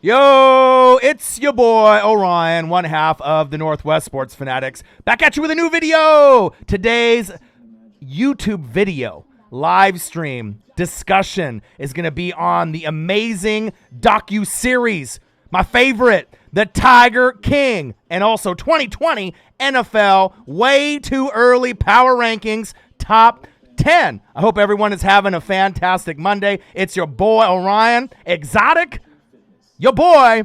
Yo, it's your boy Orion, one half of the Northwest Sports Fanatics, back at you with a new video. Today's YouTube video live stream discussion is going to be on the amazing docu-series, my favorite, The Tiger King, and also 2020 NFL Way Too Early Power Rankings Top 10. I hope everyone is having a fantastic Monday. It's your boy Orion, Exotic, your boy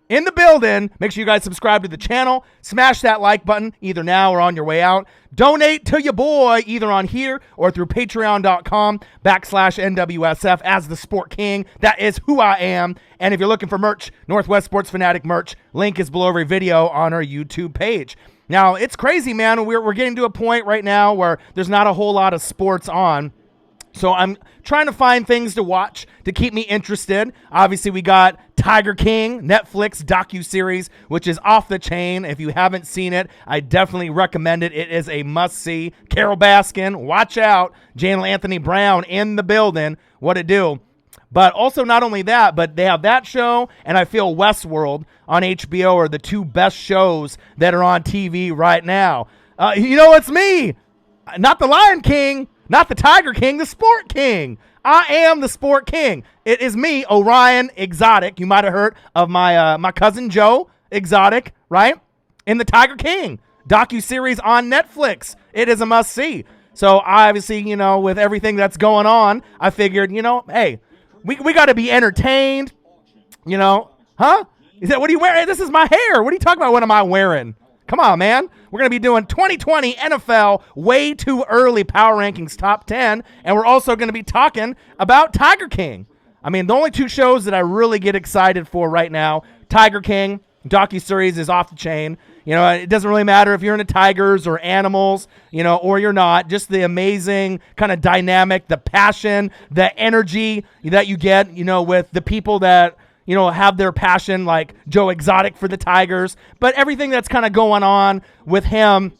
in the building. Make sure you guys subscribe to the channel. Smash that like button either now or on your way out. Donate to your boy either on here or through patreon.com/NWSF as the Sport King. That is who I am. And if you're looking for merch, Northwest Sports Fanatic merch, link is below every video on our YouTube page. Now, it's crazy, man. We're getting to a point right now where there's not a whole lot of sports on. So I'm trying to find things to watch to keep me interested. Obviously, we got Tiger King, Netflix docu-series, which is off the chain. If you haven't seen it, I definitely recommend it. It is a must-see. Carol Baskin, watch out. Jalen Anthony Brown in the building. What it do? But also not only that, but they have that show, and I feel Westworld on HBO are the two best shows that are on TV right now. It's me. Not the Lion King. Not the Tiger King, the Sport King. I am the Sport King. It is me, Orion Exotic. You might have heard of my cousin Joe Exotic, right? In the Tiger King docu-series on Netflix. It is a must-see. So obviously, with everything that's going on, I figured, hey, we got to be entertained. Huh? He said, what are you wearing? This is my hair. What are you talking about? What am I wearing? Come on, man. We're going to be doing 2020 NFL Way Too Early Power Rankings Top 10, and we're also going to be talking about Tiger King. I mean, the only two shows that I really get excited for right now, Tiger King, docuseries is off the chain. It doesn't really matter if you're into tigers or animals, or you're not. Just the amazing kind of dynamic, the passion, the energy that you get, with the people that have their passion, like Joe Exotic for the Tigers, but everything that's kind of going on with him.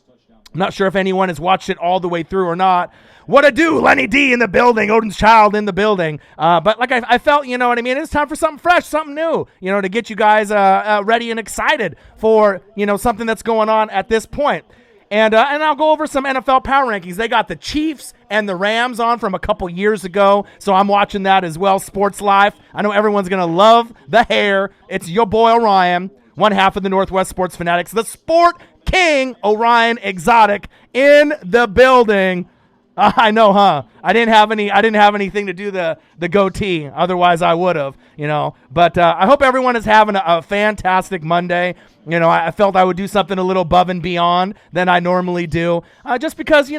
I'm not sure if anyone has watched it all the way through or not. What a do, Lenny D in the building, Odin's Child in the building. But like I felt, it's time for something fresh, something new, to get you guys ready and excited for, something that's going on at this point. And I'll go over some NFL power rankings. They got the Chiefs and the Rams on from a couple years ago, so I'm watching that as well. Sports Life. I know everyone's going to love the hair. It's your boy Orion, one half of the Northwest Sports Fanatics, the Sport King, Orion Exotic, in the building. I know, huh? I didn't have anything to do the goatee. Otherwise, I would have, But I hope everyone is having a fantastic Monday. I felt I would do something a little above and beyond than I normally do. Just because,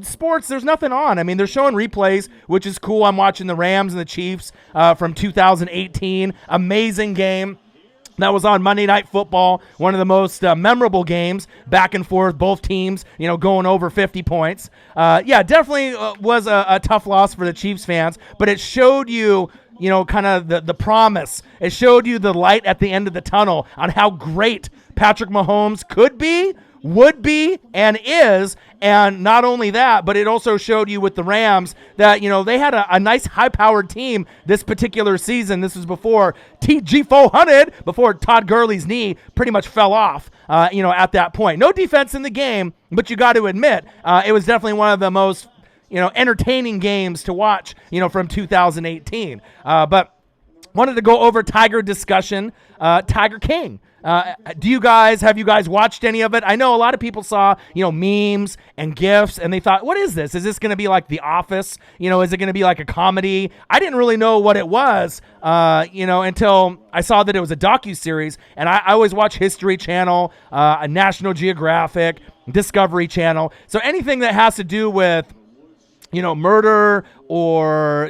sports, there's nothing on. They're showing replays, which is cool. I'm watching the Rams and the Chiefs from 2018. Amazing game. That was on Monday Night Football, one of the most memorable games, back and forth, both teams, going over 50 points. Definitely was a tough loss for the Chiefs fans, but it showed you, kind of the promise. It showed you the light at the end of the tunnel on how great Patrick Mahomes could be, would be, and is. And not only that, but it also showed you with the Rams that, they had a nice high-powered team this particular season. This was before TG400, before Todd Gurley's knee pretty much fell off, at that point. No defense in the game, but you got to admit, it was definitely one of the most, entertaining games to watch, from 2018. But wanted to go over Tiger discussion, Tiger King. Have you guys watched any of it? I know a lot of people saw, memes and GIFs, and they thought, what is this? Is this going to be like The Office? Is it going to be like a comedy? I didn't really know what it was, until I saw that it was a docuseries, and I always watch History Channel, National Geographic, Discovery Channel. So anything that has to do with murder or,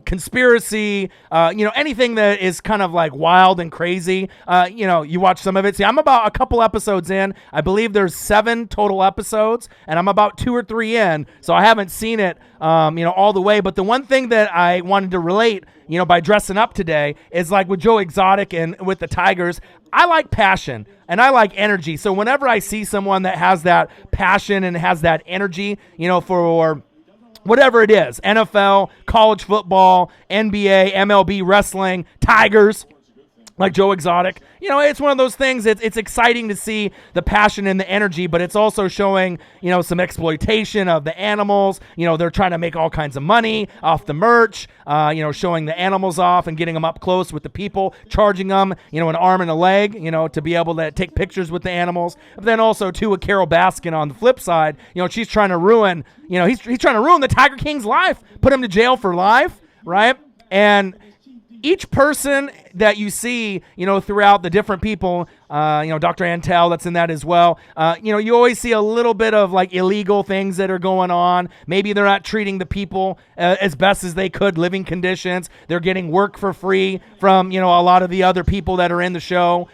conspiracy, anything that is kind of like wild and crazy, you watch some of it. See, I'm about a couple episodes in. I believe there's 7 total episodes, and I'm about 2 or 3 in, so I haven't seen it, all the way. But the one thing that I wanted to relate, by dressing up today is like with Joe Exotic and with the Tigers, I like passion and I like energy. So whenever I see someone that has that passion and has that energy, for whatever it is, NFL, college football, NBA, MLB, wrestling, Tigers, like Joe Exotic. It's one of those things. It's exciting to see the passion and the energy, but it's also showing, some exploitation of the animals. They're trying to make all kinds of money off the merch, showing the animals off and getting them up close with the people, charging them, an arm and a leg, to be able to take pictures with the animals. But then also, too, with Carole Baskin on the flip side, she's trying to ruin, he's trying to ruin the Tiger King's life, put him to jail for life, right? And each person that you see, throughout the different people, Dr. Antel, that's in that as well. You always see a little bit of like illegal things that are going on. Maybe they're not treating the people as best as they could, living conditions. They're getting work for free from, a lot of the other people that are in the show.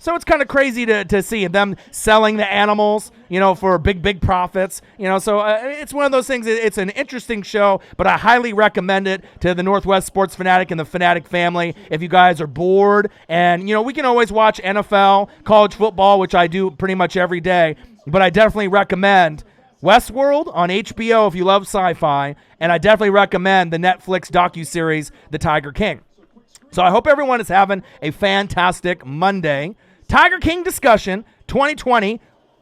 So it's kind of crazy to see them selling the animals, for big profits, So it's one of those things. It's an interesting show, but I highly recommend it to the Northwest Sports Fanatic and the Fanatic family. If you guys are bored, and we can always watch NFL, college football, which I do pretty much every day. But I definitely recommend Westworld on HBO if you love sci-fi, and I definitely recommend the Netflix docuseries The Tiger King. So I hope everyone is having a fantastic Monday. Tiger King discussion 2020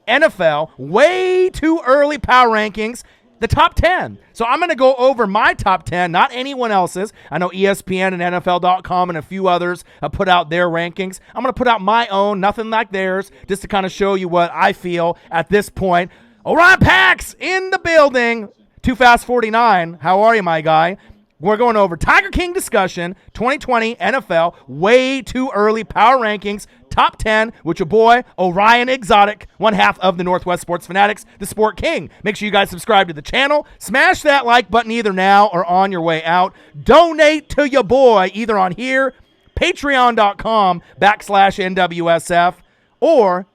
NFL way too early power rankings, the top 10. So I'm going to go over my top 10, not anyone else's. I know ESPN and NFL.com and a few others have put out their rankings. I'm going to put out my own, nothing like theirs, just to kind of show you what I feel at this point. Orion Pax in the building. Too Fast 49. How are you, my guy? We're going over Tiger King discussion 2020 NFL way too early power rankings. Top 10 with your boy, Orion Exotic, one half of the Northwest Sports Fanatics, the Sport King. Make sure you guys subscribe to the channel. Smash that like button either now or on your way out. Donate to your boy either on here, patreon.com/NWSF, or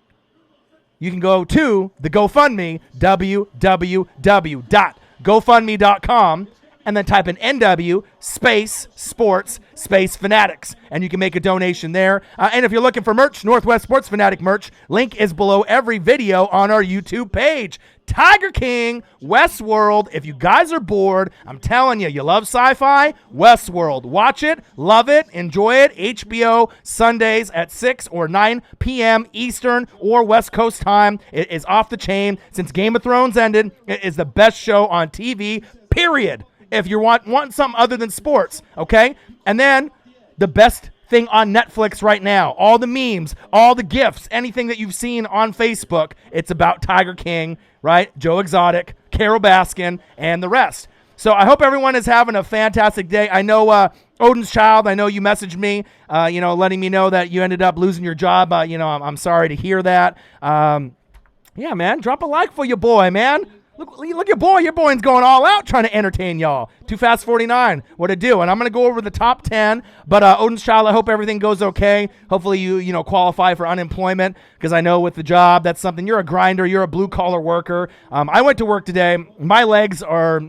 you can go to the GoFundMe, www.gofundme.com, and then type in NW space sports space fanatics, and you can make a donation there. And if you're looking for merch, Northwest Sports Fanatic merch, link is below every video on our YouTube page. Tiger King, Westworld. If you guys are bored, I'm telling you, you love sci-fi, Westworld. Watch it, love it, enjoy it. HBO Sundays at 6 or 9 p.m. Eastern or West Coast time. It is off the chain. Since Game of Thrones ended, it is the best show on TV, period. If you want something other than sports, okay? And then the best thing on Netflix right now, all the memes, all the GIFs, anything that you've seen on Facebook, it's about Tiger King, right? Joe Exotic, Carole Baskin, and the rest. So I hope everyone is having a fantastic day. I know Odin's Child, I know you messaged me, letting me know that you ended up losing your job. I'm sorry to hear that. Yeah, man, drop a like for your boy, man. Look, your boy's going all out trying to entertain y'all. Too Fast 49, what to do? And I'm going to go over the top 10, but Odin's Child, I hope everything goes okay. Hopefully you qualify for unemployment, because I know with the job, that's something, you're a grinder, you're a blue-collar worker. I went to work today. My legs are,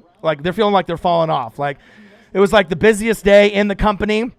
they're feeling like they're falling off. It was the busiest day in the company.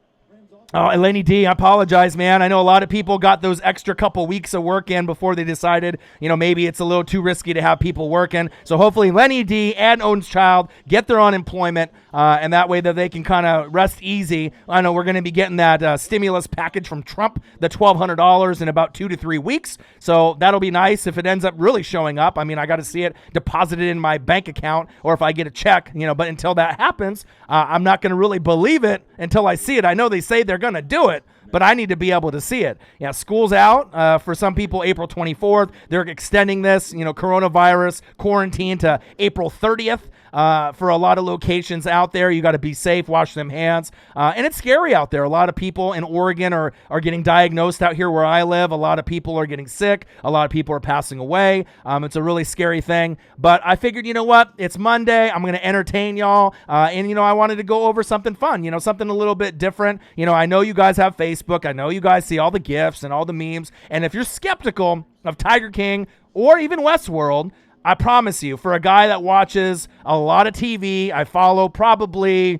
Oh, Eleni D, I apologize, man. I know a lot of people got those extra couple weeks of work in before they decided, maybe it's a little too risky to have people working. So hopefully Lenny D and Odin's Child get their unemployment, and that way that they can kind of rest easy. I know we're going to be getting that stimulus package from Trump, the $1,200 in about 2 to 3 weeks. So that'll be nice if it ends up really showing up. I mean, I got to see it deposited in my bank account, or if I get a check, but until that happens, I'm not going to really believe it until I see it. I know they say they're going to do it, but I need to be able to see it. Yeah, school's out for some people April 24th. They're extending this, coronavirus quarantine to April 30th. For a lot of locations out there, you got to be safe, wash them hands. And it's scary out there. A lot of people in Oregon are getting diagnosed out here where I live. A lot of people are getting sick. A lot of people are passing away. It's a really scary thing. But I figured, you know what? It's Monday. I'm going to entertain y'all. And I wanted to go over something fun, something a little bit different. I know you guys have Facebook. I know you guys see all the GIFs and all the memes. And if you're skeptical of Tiger King or even Westworld, I promise you, for a guy that watches a lot of TV, I probably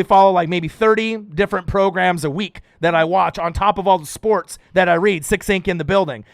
follow maybe 30 different programs a week that I watch on top of all the sports that I read. Six Ink in the building.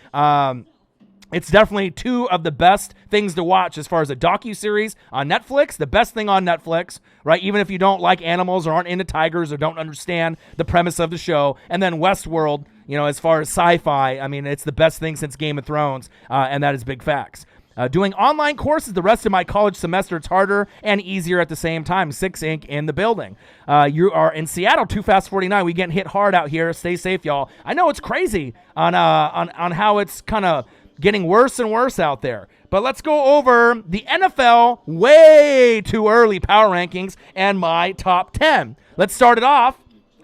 It's definitely two of the best things to watch as far as a docuseries on Netflix, the best thing on Netflix, right? Even if you don't like animals or aren't into tigers or don't understand the premise of the show. And then Westworld, as far as sci-fi, I mean, it's the best thing since Game of Thrones, and that is big facts. Doing online courses the rest of my college semester, it's harder and easier at the same time. 6 Inc. in the building. You are in Seattle, Too Fast 49. We getting hit hard out here. Stay safe, y'all. I know it's crazy on how it's kind of getting worse and worse out there. But let's go over the NFL way too early power rankings and my top 10. Let's start it off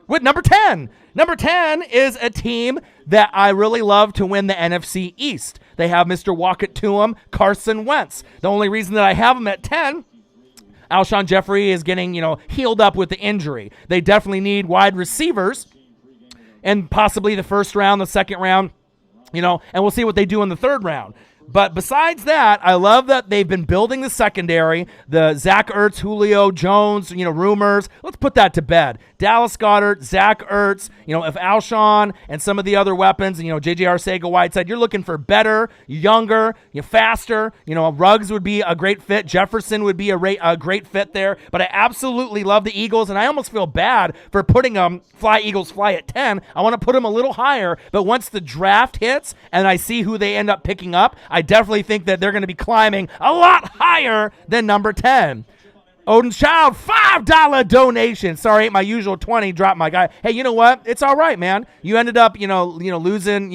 with number 10. Number 10 is a team that I really love to win the NFC East. They have Mr. Walk It To Him, Carson Wentz. The only reason that I have him at 10, Alshon Jeffrey is getting, healed up with the injury. They definitely need wide receivers and possibly the first round, the second round, and we'll see what they do in the third round. But besides that, I love that they've been building the secondary, the Zach Ertz, Julio Jones, rumors. Let's put that to bed. Dallas Goedert, Zach Ertz, if Alshon and some of the other weapons, J.J. Arcega-Whiteside, you're looking for better, younger, faster. Ruggs would be a great fit. Jefferson would be a great fit there. But I absolutely love the Eagles, and I almost feel bad for putting them fly Eagles fly at 10. I want to put them a little higher, but once the draft hits and I see who they end up picking up, I definitely think that they're going to be climbing a lot higher than number 10. Odin Child, $5 donation. Sorry, ain't my usual 20. Drop my guy. Hey, you know what? It's all right, man. You ended up, losing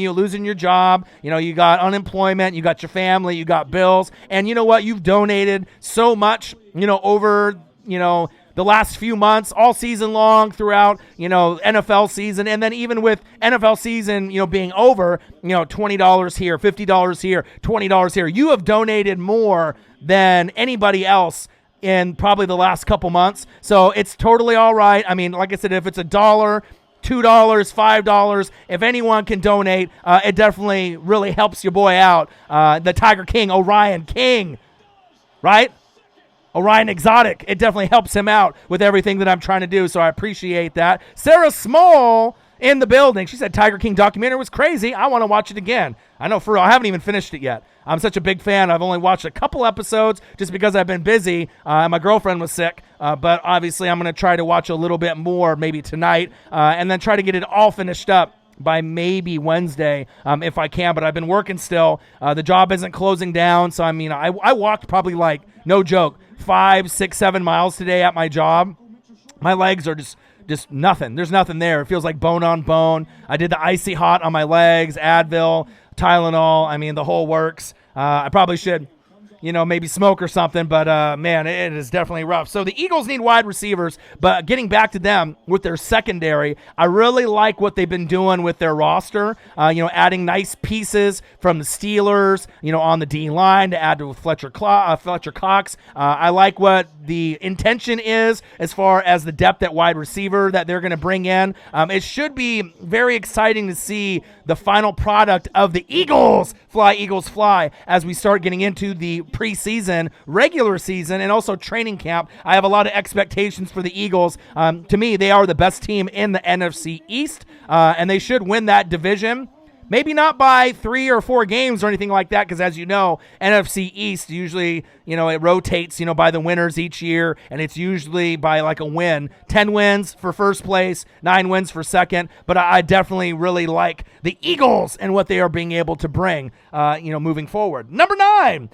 your job. You got unemployment. You got your family. You got bills. And you know what? You've donated so much, over, the last few months, all season long, throughout, NFL season, and then even with NFL season, being over, $20 here, $50 here, $20 here. You have donated more than anybody else in probably the last couple months. So it's totally all right. I mean, like I said, if it's $1, $2, $5, if anyone can donate, it definitely really helps your boy out. The Tiger King, Orion King, right? Orion Exotic, it definitely helps him out with everything that I'm trying to do, so I appreciate that. Sarah Small in the building. She said Tiger King documentary was crazy. I want to watch it again. I know, for real, I haven't even finished it yet. I'm such a big fan. I've only watched a couple episodes just because I've been busy. My girlfriend was sick, but obviously I'm going to try to watch a little bit more maybe tonight and then try to get it all finished up by maybe Wednesday if I can, but I've been working still. The job isn't closing down, so I walked probably no joke, 5, 6, 7 miles today at my job. My legs are just nothing. There's nothing there. It feels like bone on bone. I did the icy hot on my legs, Advil, Tylenol. The whole works. I probably should, maybe smoke or something, but man, it is definitely rough. So the Eagles need wide receivers, but getting back to them with their secondary, I really like what they've been doing with their roster, adding nice pieces from the Steelers, on the D line to add to Fletcher Cox. I like what the intention is as far as the depth at wide receiver that they're going to bring in. It should be very exciting to see the final product of the Eagles fly as we start getting into the preseason, regular season, and also training camp. I have a lot of expectations for the Eagles. To me, they are the best team in the NFC East, and they should win that division. Maybe not by 3 or 4 games or anything like that, because as you know, NFC East usually, it rotates, by the winners each year, and it's usually by a win. 10 wins for first place, 9 wins for second, but I definitely really like the Eagles and what they are being able to bring, moving forward. Number 9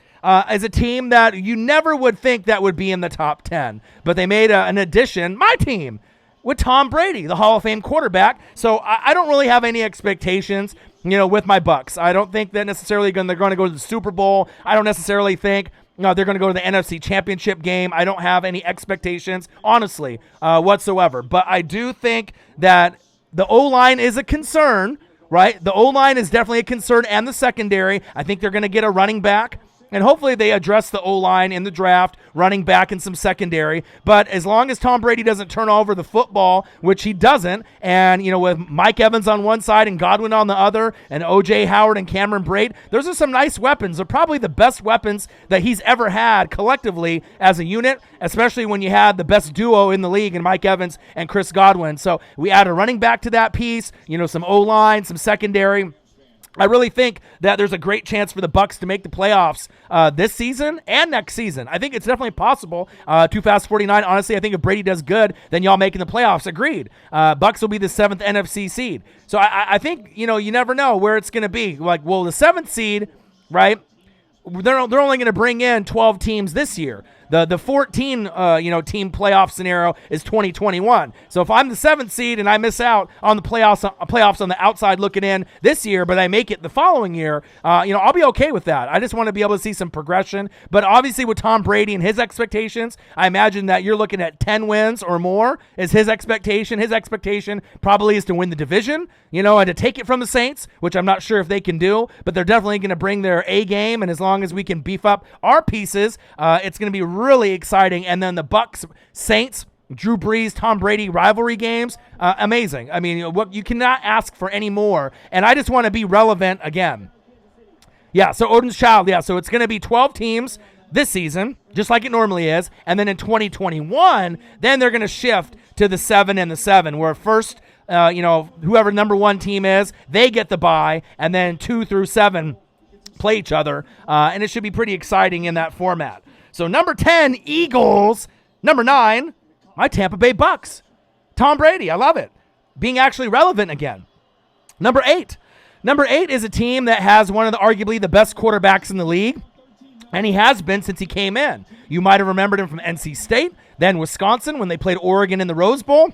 is a team that you never would think that would be in the top 10, but they made an addition, my team, with Tom Brady, the Hall of Fame quarterback. So I don't really have any expectations, with my Bucks. I don't think that necessarily they're going to go to the Super Bowl. I don't necessarily think they're going to go to the NFC Championship game. I don't have any expectations, honestly, whatsoever. But I do think that the O-line is a concern, right? The O-line is definitely a concern, and the secondary. I think they're going to get a running back. And hopefully they address the O-line in the draft, running back and some secondary. But as long as Tom Brady doesn't turn over the football, which he doesn't, and, with Mike Evans on one side and Godwin on the other, and O.J. Howard and Cameron Brate, those are some nice weapons. They're probably the best weapons that he's ever had collectively as a unit, especially when you had the best duo in the league in Mike Evans and Chris Godwin. So we add a running back to that piece, some O-line, some secondary. I really think that there's a great chance for the Bucs to make the playoffs this season and next season. I think it's definitely possible. Too Fast 49, honestly, I think if Brady does good, then y'all making the playoffs. Agreed. Bucs will be the 7th NFC seed. So I think, you never know where it's going to be. Like, well, the 7th seed, right, they're only going to bring in 12 teams this year. The 14 team playoff scenario is 2021. So if I'm the 7th seed and I miss out on the playoffs on the outside looking in this year, but I make it the following year, I'll be okay with that. I just want to be able to see some progression. But obviously with Tom Brady and his expectations, I imagine that you're looking at 10 wins or more is his expectation. His expectation probably is to win the division, and to take it from the Saints, which I'm not sure if they can do, but they're definitely going to bring their A game. And as long as we can beef up our pieces, it's going to be really exciting. And then the Bucs, Saints, Drew Brees, Tom Brady rivalry games, amazing. I mean, what you cannot ask for any more. And I just want to be relevant again. Yeah, so Odin's Child, so it's going to be 12 teams this season, just like it normally is. And then in 2021, then they're going to shift to the 7 and the 7, where first, whoever number 1 team is, they get the bye, and then 2 through 7 play each other. And it should be pretty exciting in that format. So number 10, Eagles. Number 9, my Tampa Bay Bucks. Tom Brady, I love it. Being actually relevant again. Number 8. Number 8 is a team that has one of arguably the best quarterbacks in the league, and he has been since he came in. You might have remembered him from NC State, then Wisconsin when they played Oregon in the Rose Bowl.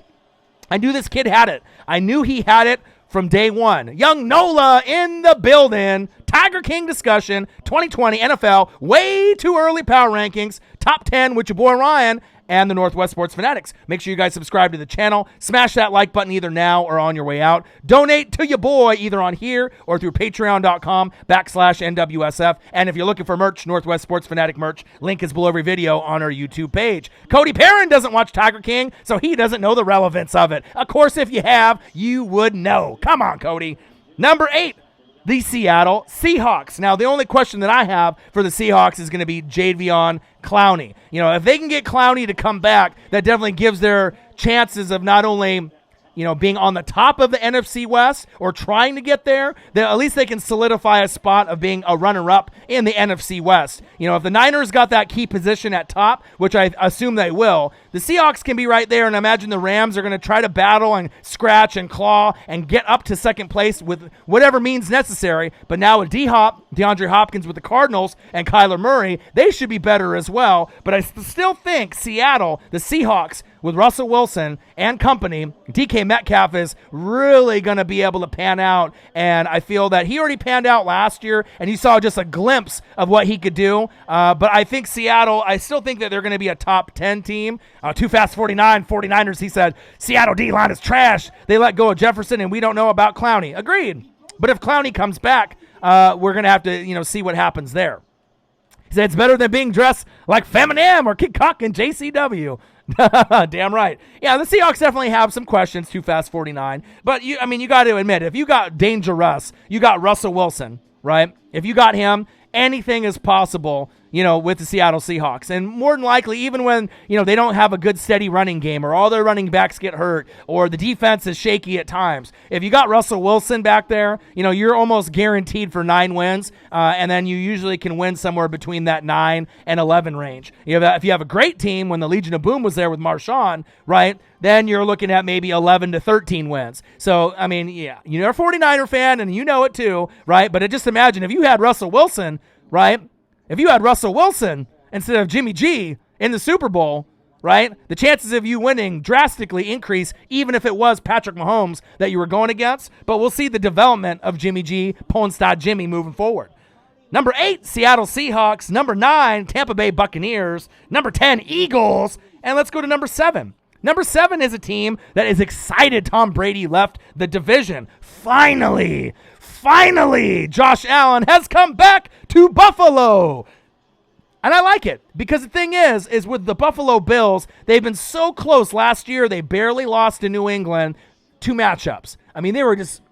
I knew this kid had it. I knew he had it from day one. Young Nola in the building. Tiger King discussion, 2020 NFL, way too early power rankings, top 10 with your boy Ryan and the Northwest Sports Fanatics. Make sure you guys subscribe to the channel. Smash that like button either now or on your way out. Donate to your boy either on here or through patreon.com/NWSF. And if you're looking for merch, Northwest Sports Fanatic merch, link is below every video on our YouTube page. Cody Perrin doesn't watch Tiger King, so he doesn't know the relevance of it. Of course, if you have, you would know. Come on, Cody. Number 8. The Seattle Seahawks. Now, the only question that I have for the Seahawks is going to be Jadeveon Clowney. If they can get Clowney to come back, that definitely gives their chances of not only, being on the top of the NFC West or trying to get there, then at least they can solidify a spot of being a runner-up in the NFC West. If the Niners got that key position at top, which I assume they will, the Seahawks can be right there, and I imagine the Rams are going to try to battle and scratch and claw and get up to second place with whatever means necessary. But now with D-Hop, DeAndre Hopkins with the Cardinals, and Kyler Murray, they should be better as well. But I still think Seattle, the Seahawks, with Russell Wilson and company, DK Metcalf is really going to be able to pan out, and I feel that he already panned out last year, and you saw just a glimpse of what he could do. But I think Seattle, I still think that they're going to be a top 10 team. Too Fast 49, 49ers, he said, Seattle D-line is trash. They let go of Jefferson, and we don't know about Clowney. Agreed. But if Clowney comes back, we're going to have to see what happens there. He said it's better than being dressed like Feminem or Kid Cock and JCW. Damn right. Yeah, the Seahawks definitely have some questions, Too Fast 49. But, you got to admit, if you got Dangerous, you got Russell Wilson, right? If you got him, anything is possible, with the Seattle Seahawks. And more than likely, even when, they don't have a good steady running game or all their running backs get hurt or the defense is shaky at times, if you got Russell Wilson back there, you're almost guaranteed for 9 wins. And then you usually can win somewhere between that 9 and 11 range. If you have a great team, when the Legion of Boom was there with Marshawn, right, then you're looking at maybe 11 to 13 wins. So, yeah, you're a 49er fan and you know it too, right? But just imagine if you had Russell Wilson, right? If you had Russell Wilson instead of Jimmy G in the Super Bowl, right, the chances of you winning drastically increase, even if it was Patrick Mahomes that you were going against. But we'll see the development of Jimmy G, Pornstar Jimmy, moving forward. Number 8, Seattle Seahawks. Number 9, Tampa Bay Buccaneers. Number 10, Eagles. And let's go to number 7. Number 7 is a team that is excited Tom Brady left the division. Finally, Josh Allen has come back to Buffalo. And I like it because the thing is with the Buffalo Bills, they've been so close. Last year, they barely lost to New England 2 matchups. They were just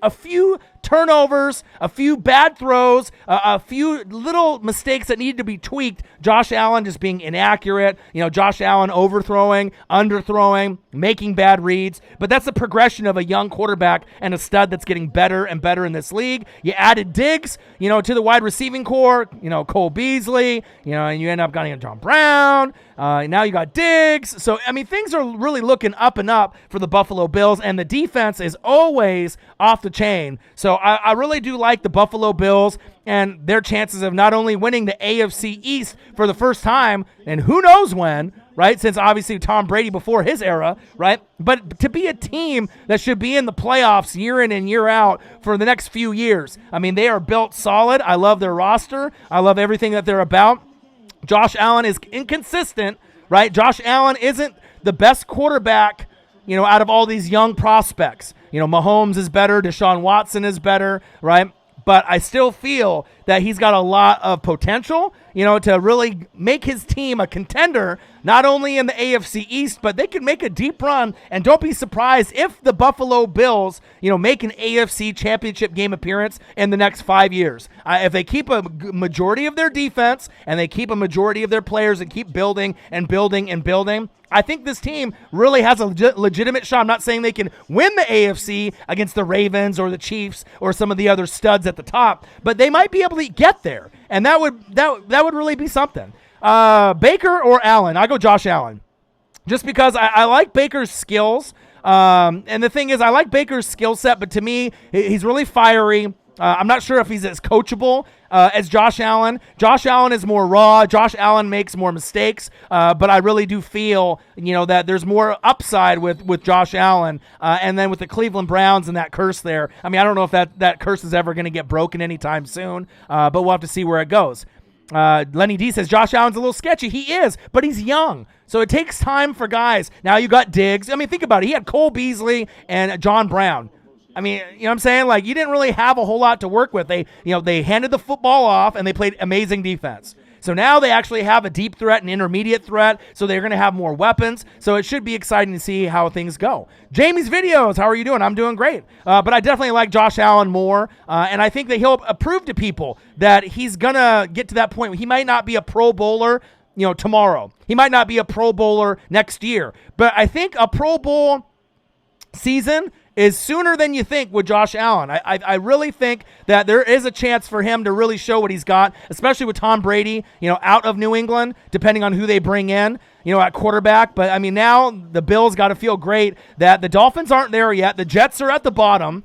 a few turnovers, a few bad throws, a few little mistakes that needed to be tweaked. Josh Allen just being inaccurate, Josh Allen overthrowing, underthrowing, making bad reads. But that's a progression of a young quarterback and a stud that's getting better and better in this league. You added Diggs, to the wide receiving core, Cole Beasley, and you end up getting John Brown. Now you got Diggs. So, things are really looking up and up for the Buffalo Bills, and the defense is always off the chain. So I really do like the Buffalo Bills and their chances of not only winning the AFC East for the first time, and who knows when, right? Since obviously Tom Brady before his era, right? But to be a team that should be in the playoffs year in and year out for the next few years. They are built solid. I love their roster. I love everything that they're about. Josh Allen is inconsistent, right? Josh Allen isn't the best quarterback, out of all these young prospects. Mahomes is better. Deshaun Watson is better, right? But I still feel that he's got a lot of potential, to really make his team a contender, not only in the AFC East, but they can make a deep run. And don't be surprised if the Buffalo Bills, make an AFC championship game appearance in the next 5 years. If they keep a majority of their defense and they keep a majority of their players and keep building and building and building, I think this team really has a legitimate shot. I'm not saying they can win the AFC against the Ravens or the Chiefs or some of the other studs at the top, but they might be able to get there, and that would really be something. Baker or Allen? I go Josh Allen, just because I like Baker's skills. And the thing is, I like Baker's skill set, but to me, he's really fiery. I'm not sure if he's as coachable as Josh Allen. Josh Allen is more raw. Josh Allen makes more mistakes, but I really do feel, that there's more upside with Josh Allen. And then with the Cleveland Browns and that curse there, I don't know if that curse is ever going to get broken anytime soon, but we'll have to see where it goes. Lenny D says Josh Allen's a little sketchy. He is, but he's young. So it takes time for guys. Now you got Diggs. Think about it. He had Cole Beasley and John Brown. You know what I'm saying? Like, you didn't really have a whole lot to work with. They handed the football off and they played amazing defense. So now they actually have a deep threat and intermediate threat, so they're going to have more weapons. So it should be exciting to see how things go. Jamie's videos, how are you doing? I'm doing great. But I definitely like Josh Allen more, and I think that he'll prove to people that he's going to get to that point. He might not be a Pro Bowler, tomorrow. He might not be a Pro Bowler next year. But I think a Pro Bowl season is sooner than you think with Josh Allen. I really think that there is a chance for him to really show what he's got, especially with Tom Brady, out of New England, depending on who they bring in, at quarterback. But, now the Bills got to feel great that the Dolphins aren't there yet. The Jets are at the bottom.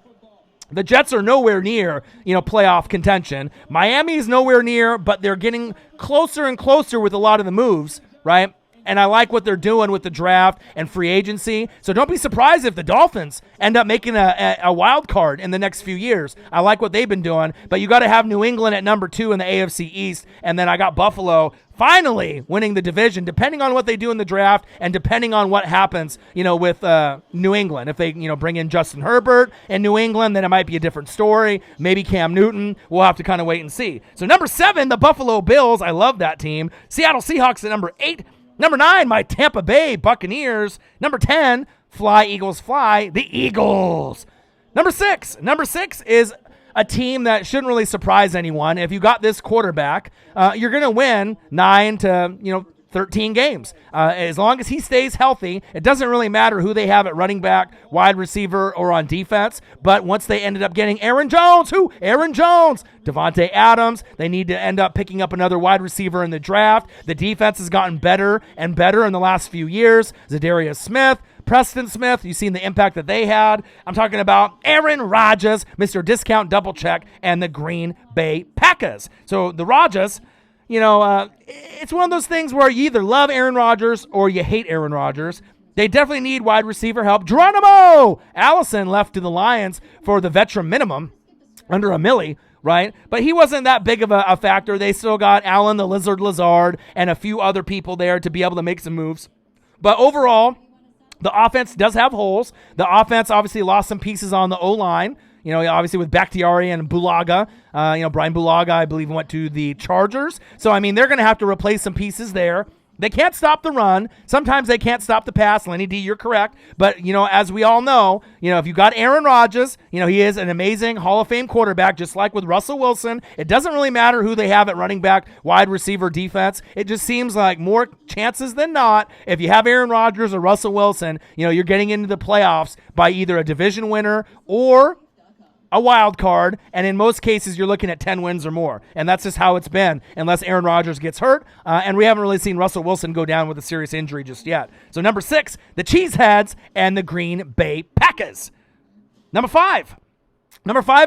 The Jets are nowhere near, playoff contention. Miami is nowhere near, but they're getting closer and closer with a lot of the moves, right? And I like what they're doing with the draft and free agency. So don't be surprised if the Dolphins end up making a wild card in the next few years. I like what they've been doing. But you got to have New England at number 2 in the AFC East. And then I got Buffalo finally winning the division, depending on what they do in the draft and depending on what happens, with New England. If they, bring in Justin Herbert in New England, then it might be a different story. Maybe Cam Newton. We'll have to kind of wait and see. So number 7, the Buffalo Bills. I love that team. Seattle Seahawks at number 8. Number 9, my Tampa Bay Buccaneers. Number 10, fly, Eagles, fly, the Eagles. Number 6 is a team that shouldn't really surprise anyone. If you got this quarterback, you're going to win 9 to 13 games. As long as he stays healthy, it doesn't really matter who they have at running back, wide receiver, or on defense. But once they ended up getting Aaron Jones, Devontae Adams, they need to end up picking up another wide receiver in the draft. The defense has gotten better and better in the last few years. Zadarius Smith, Preston Smith, you've seen the impact that they had. I'm talking about Aaron Rodgers, Mr. Discount Double Check, and the Green Bay Packers. So the Rodgers, it's one of those things where you either love Aaron Rodgers or you hate Aaron Rodgers. They definitely need wide receiver help. Geronimo Allison left to the Lions for the veteran minimum under a milli, right? But he wasn't that big of a factor. They still got Allen the Lizard Lazard and a few other people there to be able to make some moves. But overall, the offense does have holes. The offense obviously lost some pieces on the O-line. Obviously with Bakhtiari and Bulaga. Brian Bulaga, I believe, went to the Chargers. So, they're going to have to replace some pieces there. They can't stop the run. Sometimes they can't stop the pass. Lenny D, you're correct. But, as we all know, if you got Aaron Rodgers, he is an amazing Hall of Fame quarterback, just like with Russell Wilson. It doesn't really matter who they have at running back, wide receiver, defense. It just seems like more chances than not, if you have Aaron Rodgers or Russell Wilson, you're getting into the playoffs by either a division winner or a wild card, and in most cases you're looking at 10 wins or more, and that's just how it's been unless Aaron Rodgers gets hurt, and we haven't really seen Russell Wilson go down with a serious injury just yet. So number 6, the Cheeseheads and the Green Bay Packers. Number 5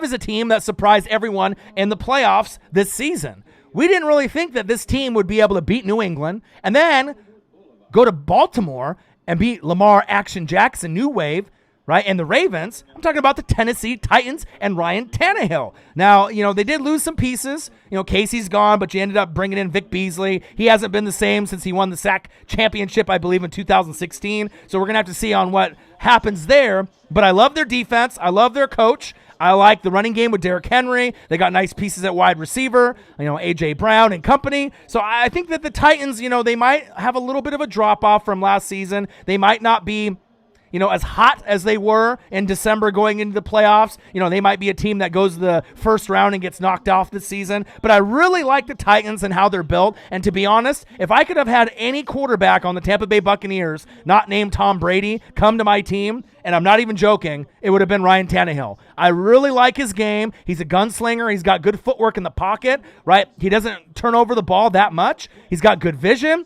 is a team that surprised everyone in the playoffs this season. We didn't really think that this team would be able to beat New England and then go to Baltimore and beat Lamar Action Jackson, New Wave, right? And the Ravens. I'm talking about the Tennessee Titans and Ryan Tannehill. Now, they did lose some pieces. Casey's gone, but you ended up bringing in Vic Beasley. He hasn't been the same since he won the SAC championship, I believe, in 2016. So we're going to have to see on what happens there. But I love their defense. I love their coach. I like the running game with Derrick Henry. They got nice pieces at wide receiver, A.J. Brown and company. So I think that the Titans, they might have a little bit of a drop-off from last season. They might not be as hot as they were in December going into the playoffs. They might be a team that goes to the first round and gets knocked off this season. But I really like the Titans and how they're built. And to be honest, if I could have had any quarterback on the Tampa Bay Buccaneers, not named Tom Brady, come to my team, and I'm not even joking, it would have been Ryan Tannehill. I really like his game. He's a gunslinger. He's got good footwork in the pocket, right? He doesn't turn over the ball that much. He's got good vision.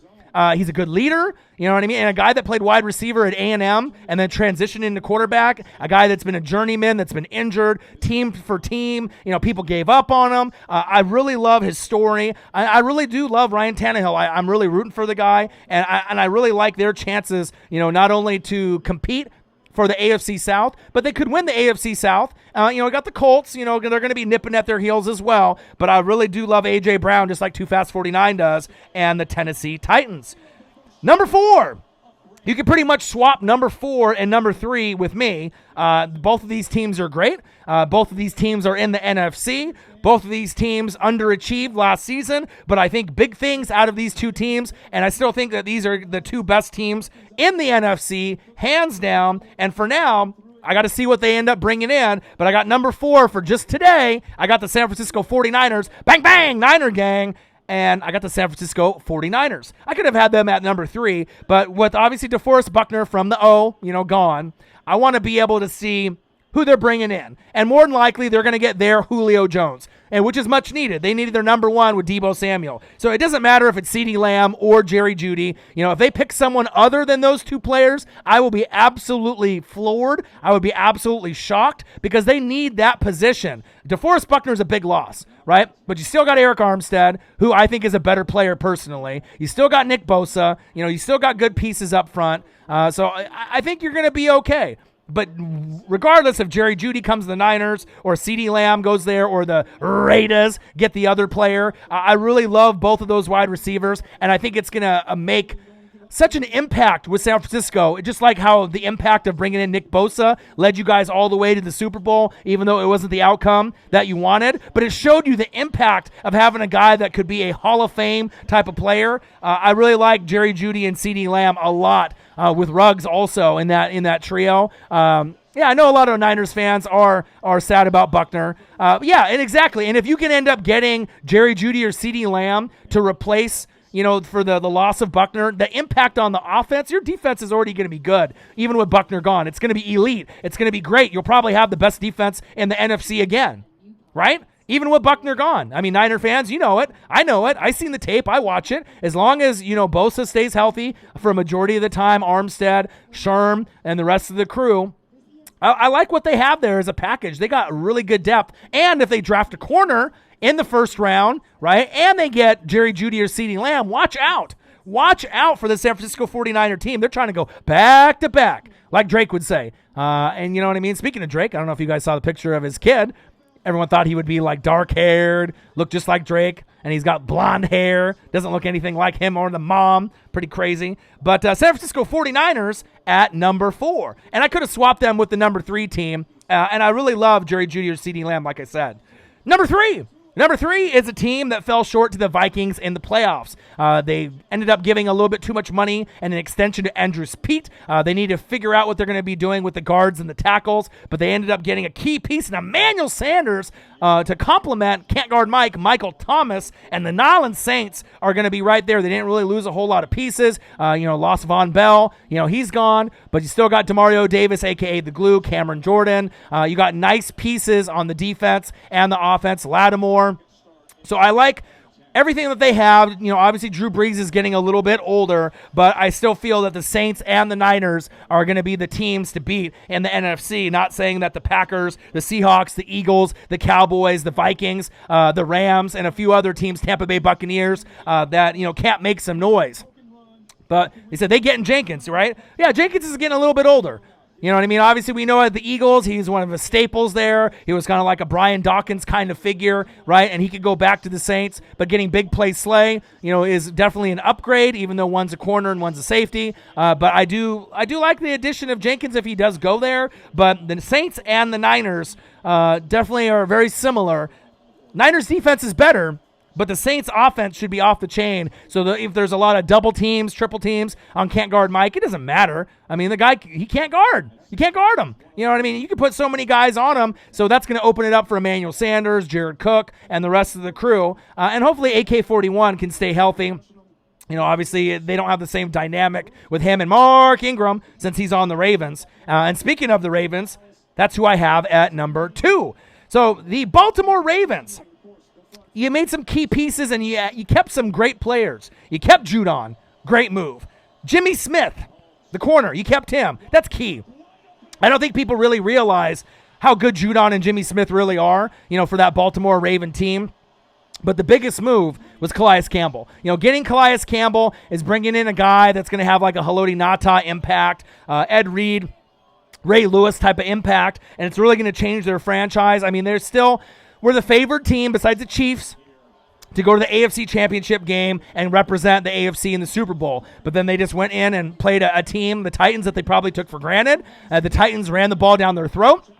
He's a good leader, you know what I mean? And a guy that played wide receiver at A&M and then transitioned into quarterback, a guy that's been a journeyman, that's been injured, team for team. People gave up on him. I really love his story. I really do love Ryan Tannehill. I'm really rooting for the guy, and I really like their chances, not only to compete for the AFC South, but they could win the AFC South. Got the Colts, they're going to be nipping at their heels as well, but I really do love A.J. Brown, just like Too Fast 49 does, and the Tennessee Titans. Number 4. You can pretty much swap number 4 and number 3 with me. Both of these teams are great. Both of these teams are in the NFC. Both of these teams underachieved last season, but I think big things out of these two teams, and I still think that these are the two best teams in the NFC, hands down. And for now, I got to see what they end up bringing in, but I got number 4 for just today. I got the San Francisco 49ers. Bang, bang, Niner gang. And I got the San Francisco 49ers. I could have had them at number 3, but with obviously DeForest Buckner from the gone, I want to be able to see who they're bringing in. And more than likely, they're going to get their Julio Jones, and which is much needed. They needed their number 1 with Deebo Samuel. So it doesn't matter if it's CeeDee Lamb or Jerry Jeudy. If they pick someone other than those two players, I will be absolutely floored. I would be absolutely shocked because they need that position. DeForest Buckner is a big loss, right? But you still got Eric Armstead, who I think is a better player personally. You still got Nick Bosa. You still got good pieces up front. So I think you're going to be okay. But regardless if Jerry Jeudy comes to the Niners or CeeDee Lamb goes there or the Raiders get the other player, I really love both of those wide receivers, and I think it's going to make such an impact with San Francisco, just like how the impact of bringing in Nick Bosa led you guys all the way to the Super Bowl, even though it wasn't the outcome that you wanted. But it showed you the impact of having a guy that could be a Hall of Fame type of player. I really like Jerry Jeudy and CeeDee Lamb a lot, with Ruggs also in that trio. Yeah, I know a lot of Niners fans are sad about Buckner. Yeah, and exactly. And if you can end up getting Jerry Jeudy or CeeDee Lamb to replace for the loss of Buckner, the impact on the offense, your defense is already going to be good. Even with Buckner gone, it's going to be elite. It's going to be great. You'll probably have the best defense in the NFC again, right? Even with Buckner gone. I mean, Niner fans, you know it. I know it. I've seen the tape. I watch it. As long as, Bosa stays healthy for a majority of the time, Armstead, Sherm, and the rest of the crew, I like what they have there as a package. They got really good depth. And if they draft a corner in the first round, right, and they get Jerry Jeudy or CeeDee Lamb, watch out. Watch out for the San Francisco 49er team. They're trying to go back to back, like Drake would say. And you know what I mean? Speaking of Drake, I don't know if you guys saw the picture of his kid. Everyone thought he would be like dark-haired, look just like Drake, and he's got blonde hair. Doesn't look anything like him or the mom. Pretty crazy. But San Francisco 49ers at number 4. And I could have swapped them with the number 3 team. And I really love Jerry Jeudy or CeeDee Lamb, like I said. Number 3. Number 3 is a team that fell short to the Vikings in the playoffs. They ended up giving a little bit too much money and an extension to Andrews Pete. They need to figure out what they're going to be doing with the guards and the tackles, but they ended up getting a key piece in Emmanuel Sanders to complement can't guard Michael Thomas, and the Nolans Saints are going to be right there. They didn't really lose a whole lot of pieces. Lost Von Bell. He's gone, but you still got Demario Davis, a.k.a. the Glue, Cameron Jordan. You got nice pieces on the defense and the offense, Lattimore. So I like everything that they have. Obviously Drew Brees is getting a little bit older, but I still feel that the Saints and the Niners are going to be the teams to beat in the NFC. Not saying that the Packers, the Seahawks, the Eagles, the Cowboys, the Vikings, the Rams, and a few other teams, Tampa Bay Buccaneers, that can't make some noise. But they said they getting Jenkins, right? Yeah, Jenkins is getting a little bit older. You know what I mean? Obviously, we know at the Eagles, he's one of the staples there. He was kind of like a Brian Dawkins kind of figure, right? And he could go back to the Saints. But getting Big Play Slay, is definitely an upgrade, even though one's a corner and one's a safety. But I do like the addition of Jenkins if he does go there. But the Saints and the Niners definitely are very similar. Niners defense is better, but the Saints offense should be off the chain. So if there's a lot of double teams, triple teams on can't guard Mike, it doesn't matter. I mean, the guy, he can't guard. You can't guard him. You know what I mean? You can put so many guys on him. So that's going to open it up for Emmanuel Sanders, Jared Cook, and the rest of the crew. And hopefully AK-41 can stay healthy. Obviously they don't have the same dynamic with him and Mark Ingram since he's on the Ravens. And speaking of the Ravens, that's who I have at number 2. So the Baltimore Ravens. You made some key pieces, and you kept some great players. You kept Judon. Great move. Jimmy Smith, the corner, you kept him. That's key. I don't think people really realize how good Judon and Jimmy Smith really are, for that Baltimore Raven team. But the biggest move was Calais Campbell. Getting Calais Campbell is bringing in a guy that's going to have like a Haloti Ngata impact, Ed Reed, Ray Lewis type of impact, and it's really going to change their franchise. I mean, we're the favored team besides the Chiefs to go to the AFC Championship game and represent the AFC in the Super Bowl. But then they just went in and played a team, the Titans, that they probably took for granted. The Titans ran the ball down their throat.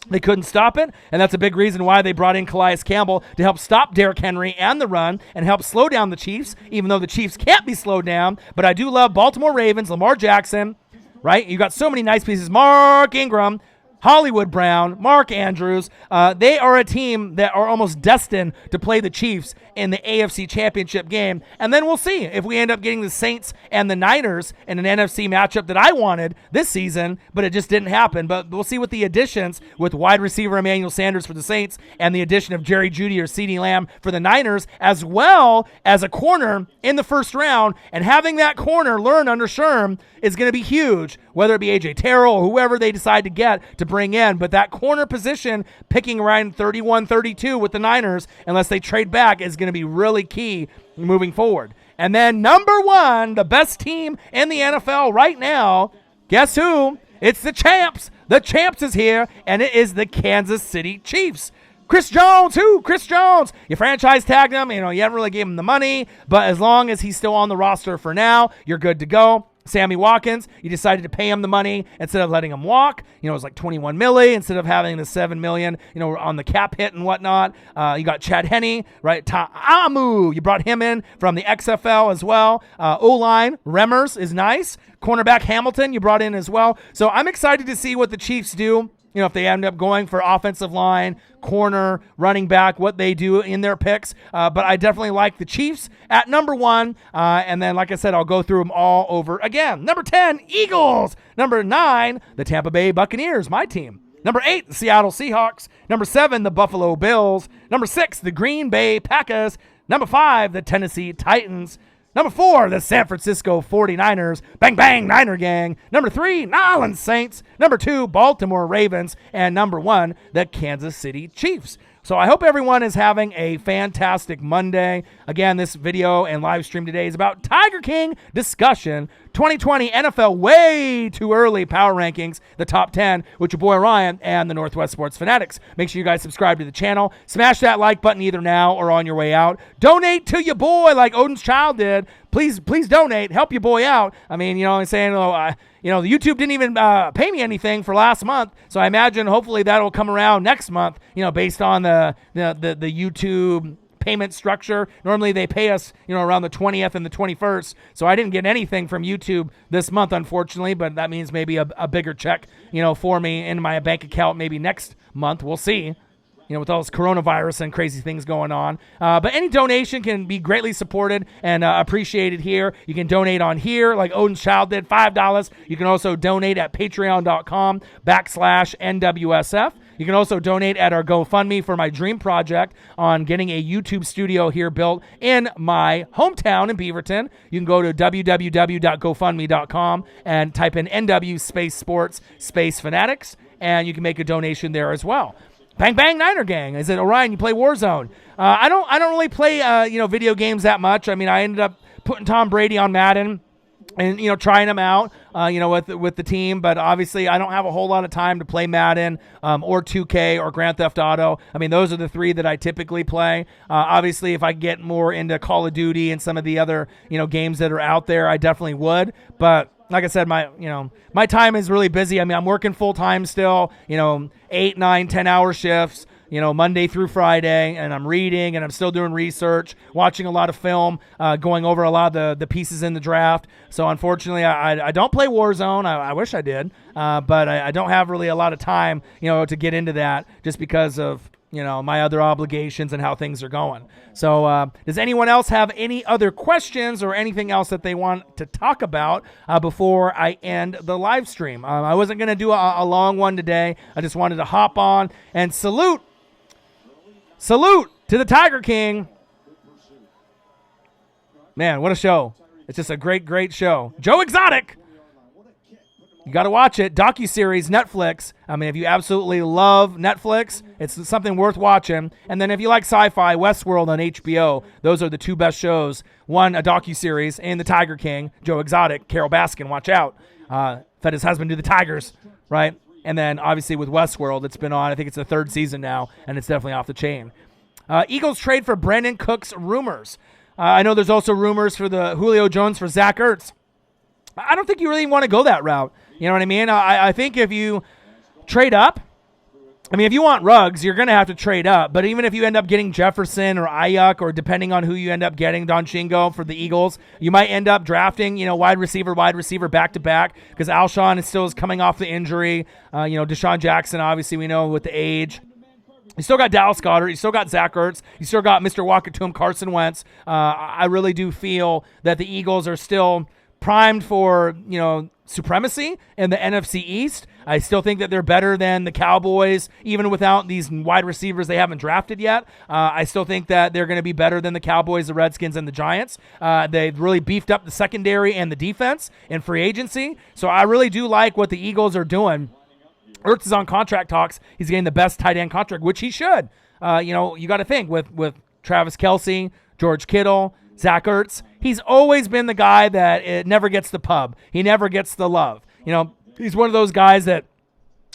They couldn't stop it, and that's a big reason why they brought in Calais Campbell to help stop Derrick Henry and the run and help slow down the Chiefs, even though the Chiefs can't be slowed down. But I do love Baltimore Ravens, Lamar Jackson, right? You got so many nice pieces. Mark Ingram, Hollywood Brown, Mark Andrews. They are a team that are almost destined to play the Chiefs in the AFC Championship game. And then we'll see if we end up getting the Saints and the Niners in an NFC matchup that I wanted this season, but it just didn't happen. But we'll see with the additions with wide receiver Emmanuel Sanders for the Saints and the addition of Jerry Jeudy or CeeDee Lamb for the Niners, as well as a corner in the first round. And having that corner learn under Sherm is going to be huge, whether it be A.J. Terrell or whoever they decide to get to bring in. But that corner position, picking around 31-32 with the Niners, unless they trade back, is going to be really key moving forward. And then number 1, the best team in the NFL right now, guess who? It's the champs. The champs is here, and it is the Kansas City Chiefs. Chris Jones, who? Chris Jones. You franchise tagged him. You haven't really gave him the money, but as long as he's still on the roster for now, you're good to go. Sammy Watkins, you decided to pay him the money instead of letting him walk. It was like $21 million instead of having the $7 million, on the cap hit and whatnot. You got Chad Henne, right? Ta'amu, you brought him in from the XFL as well. O-line, Remmers is nice. Cornerback Hamilton, you brought in as well. So I'm excited to see what the Chiefs do. If they end up going for offensive line, corner, running back, what they do in their picks. But I definitely like the Chiefs at number 1. And then, like I said, I'll go through them all over again. Number 10, Eagles. Number 9, the Tampa Bay Buccaneers, my team. Number 8, the Seattle Seahawks. Number 7, the Buffalo Bills. Number 6, the Green Bay Packers. Number 5, the Tennessee Titans. Number 4, the San Francisco 49ers. Bang, bang, Niner gang. Number 3, Nolans Saints. Number 2, Baltimore Ravens. And number 1, the Kansas City Chiefs. So I hope everyone is having a fantastic Monday. Again, this video and live stream today is about Tiger King discussion. 2020 NFL way too early power rankings, the top 10, with your boy Ryan and the Northwest Sports Fanatics. Make sure you guys subscribe to the channel. Smash that like button either now or on your way out. Donate to your boy like Odin's Child did. Please donate. Help your boy out. I mean, I'm saying, the YouTube didn't even pay me anything for last month, so I imagine hopefully that'll come around next month, based on the YouTube payment structure. Normally they pay us, around the 20th and the 21st. So I didn't get anything from YouTube this month, unfortunately, but that means maybe a bigger check, for me in my bank account maybe next month. We'll see. With all this coronavirus and crazy things going on. But any donation can be greatly supported and appreciated here. You can donate on here, like Odin's Child did, $5. You can also donate at patreon.com/NWSF. You can also donate at our GoFundMe for my dream project on getting a YouTube studio here built in my hometown in Beaverton. You can go to www.gofundme.com and type in NW space sports space fanatics, and you can make a donation there as well. Bang Bang Niner Gang. I said, Orion, you play Warzone. I don't really play video games that much. I mean, I ended up putting Tom Brady on Madden and trying him out with the team, but obviously I don't have a whole lot of time to play Madden or 2K or Grand Theft Auto. I mean, those are the three that I typically play. Obviously, if I get more into Call of Duty and some of the other games that are out there, I definitely would. But like I said, my time is really busy. I mean, I'm working full time still, 8, 9, 10-hour shifts, Monday through Friday, and I'm reading and I'm still doing research, watching a lot of film, going over a lot of the pieces in the draft. So unfortunately, I don't play Warzone. I wish I did, but I don't have really a lot of time, to get into that just because of my other obligations and how things are going. So does anyone else have any other questions or anything else that they want to talk about before I end the live stream? I wasn't going to do a long one today. I just wanted to hop on and salute to the Tiger King. Man, what a show. It's just a great show. Joe Exotic. You got to watch it. Docuseries, Netflix. I mean, if you absolutely love Netflix, it's something worth watching. And then if you like sci-fi, Westworld on HBO. Those are the two best shows. One, a docuseries, and The Tiger King, Joe Exotic, Carol Baskin, watch out. Fed his husband to the Tigers, right? And then, obviously, with Westworld, it's been on, I think it's the third season now, and it's definitely off the chain. Eagles trade for Brandon Cooks rumors. I know there's also rumors for the Julio Jones for Zach Ertz. I don't think you really want to go that route. You know what I mean? I think if you trade up, if you want Ruggs, you're going to have to trade up. But even if you end up getting Jefferson or Ayuk, or depending on who you end up getting, Don Shingo for the Eagles, you might end up drafting, wide receiver back-to-back, because Alshon is still coming off the injury. Deshaun Jackson, obviously, we know with the age. You still got Dallas Goedert. You still got Zach Ertz. You still got Mr. Walk-It-To-Him, Carson Wentz. I really do feel that the Eagles are still primed for, supremacy in the NFC East. I still think that they're better than the Cowboys, even without these wide receivers they haven't drafted yet. I still think that they're going to be better than the Cowboys, the Redskins, and the Giants. They've really beefed up the secondary and the defense in free agency. So I really do like what the Eagles are doing. Ertz is on contract talks. He's getting the best tight end contract, which he should. You got to think with Travis Kelce, George Kittle, Zach Ertz, he's always been the guy that it never gets the pub. He never gets the love. He's one of those guys that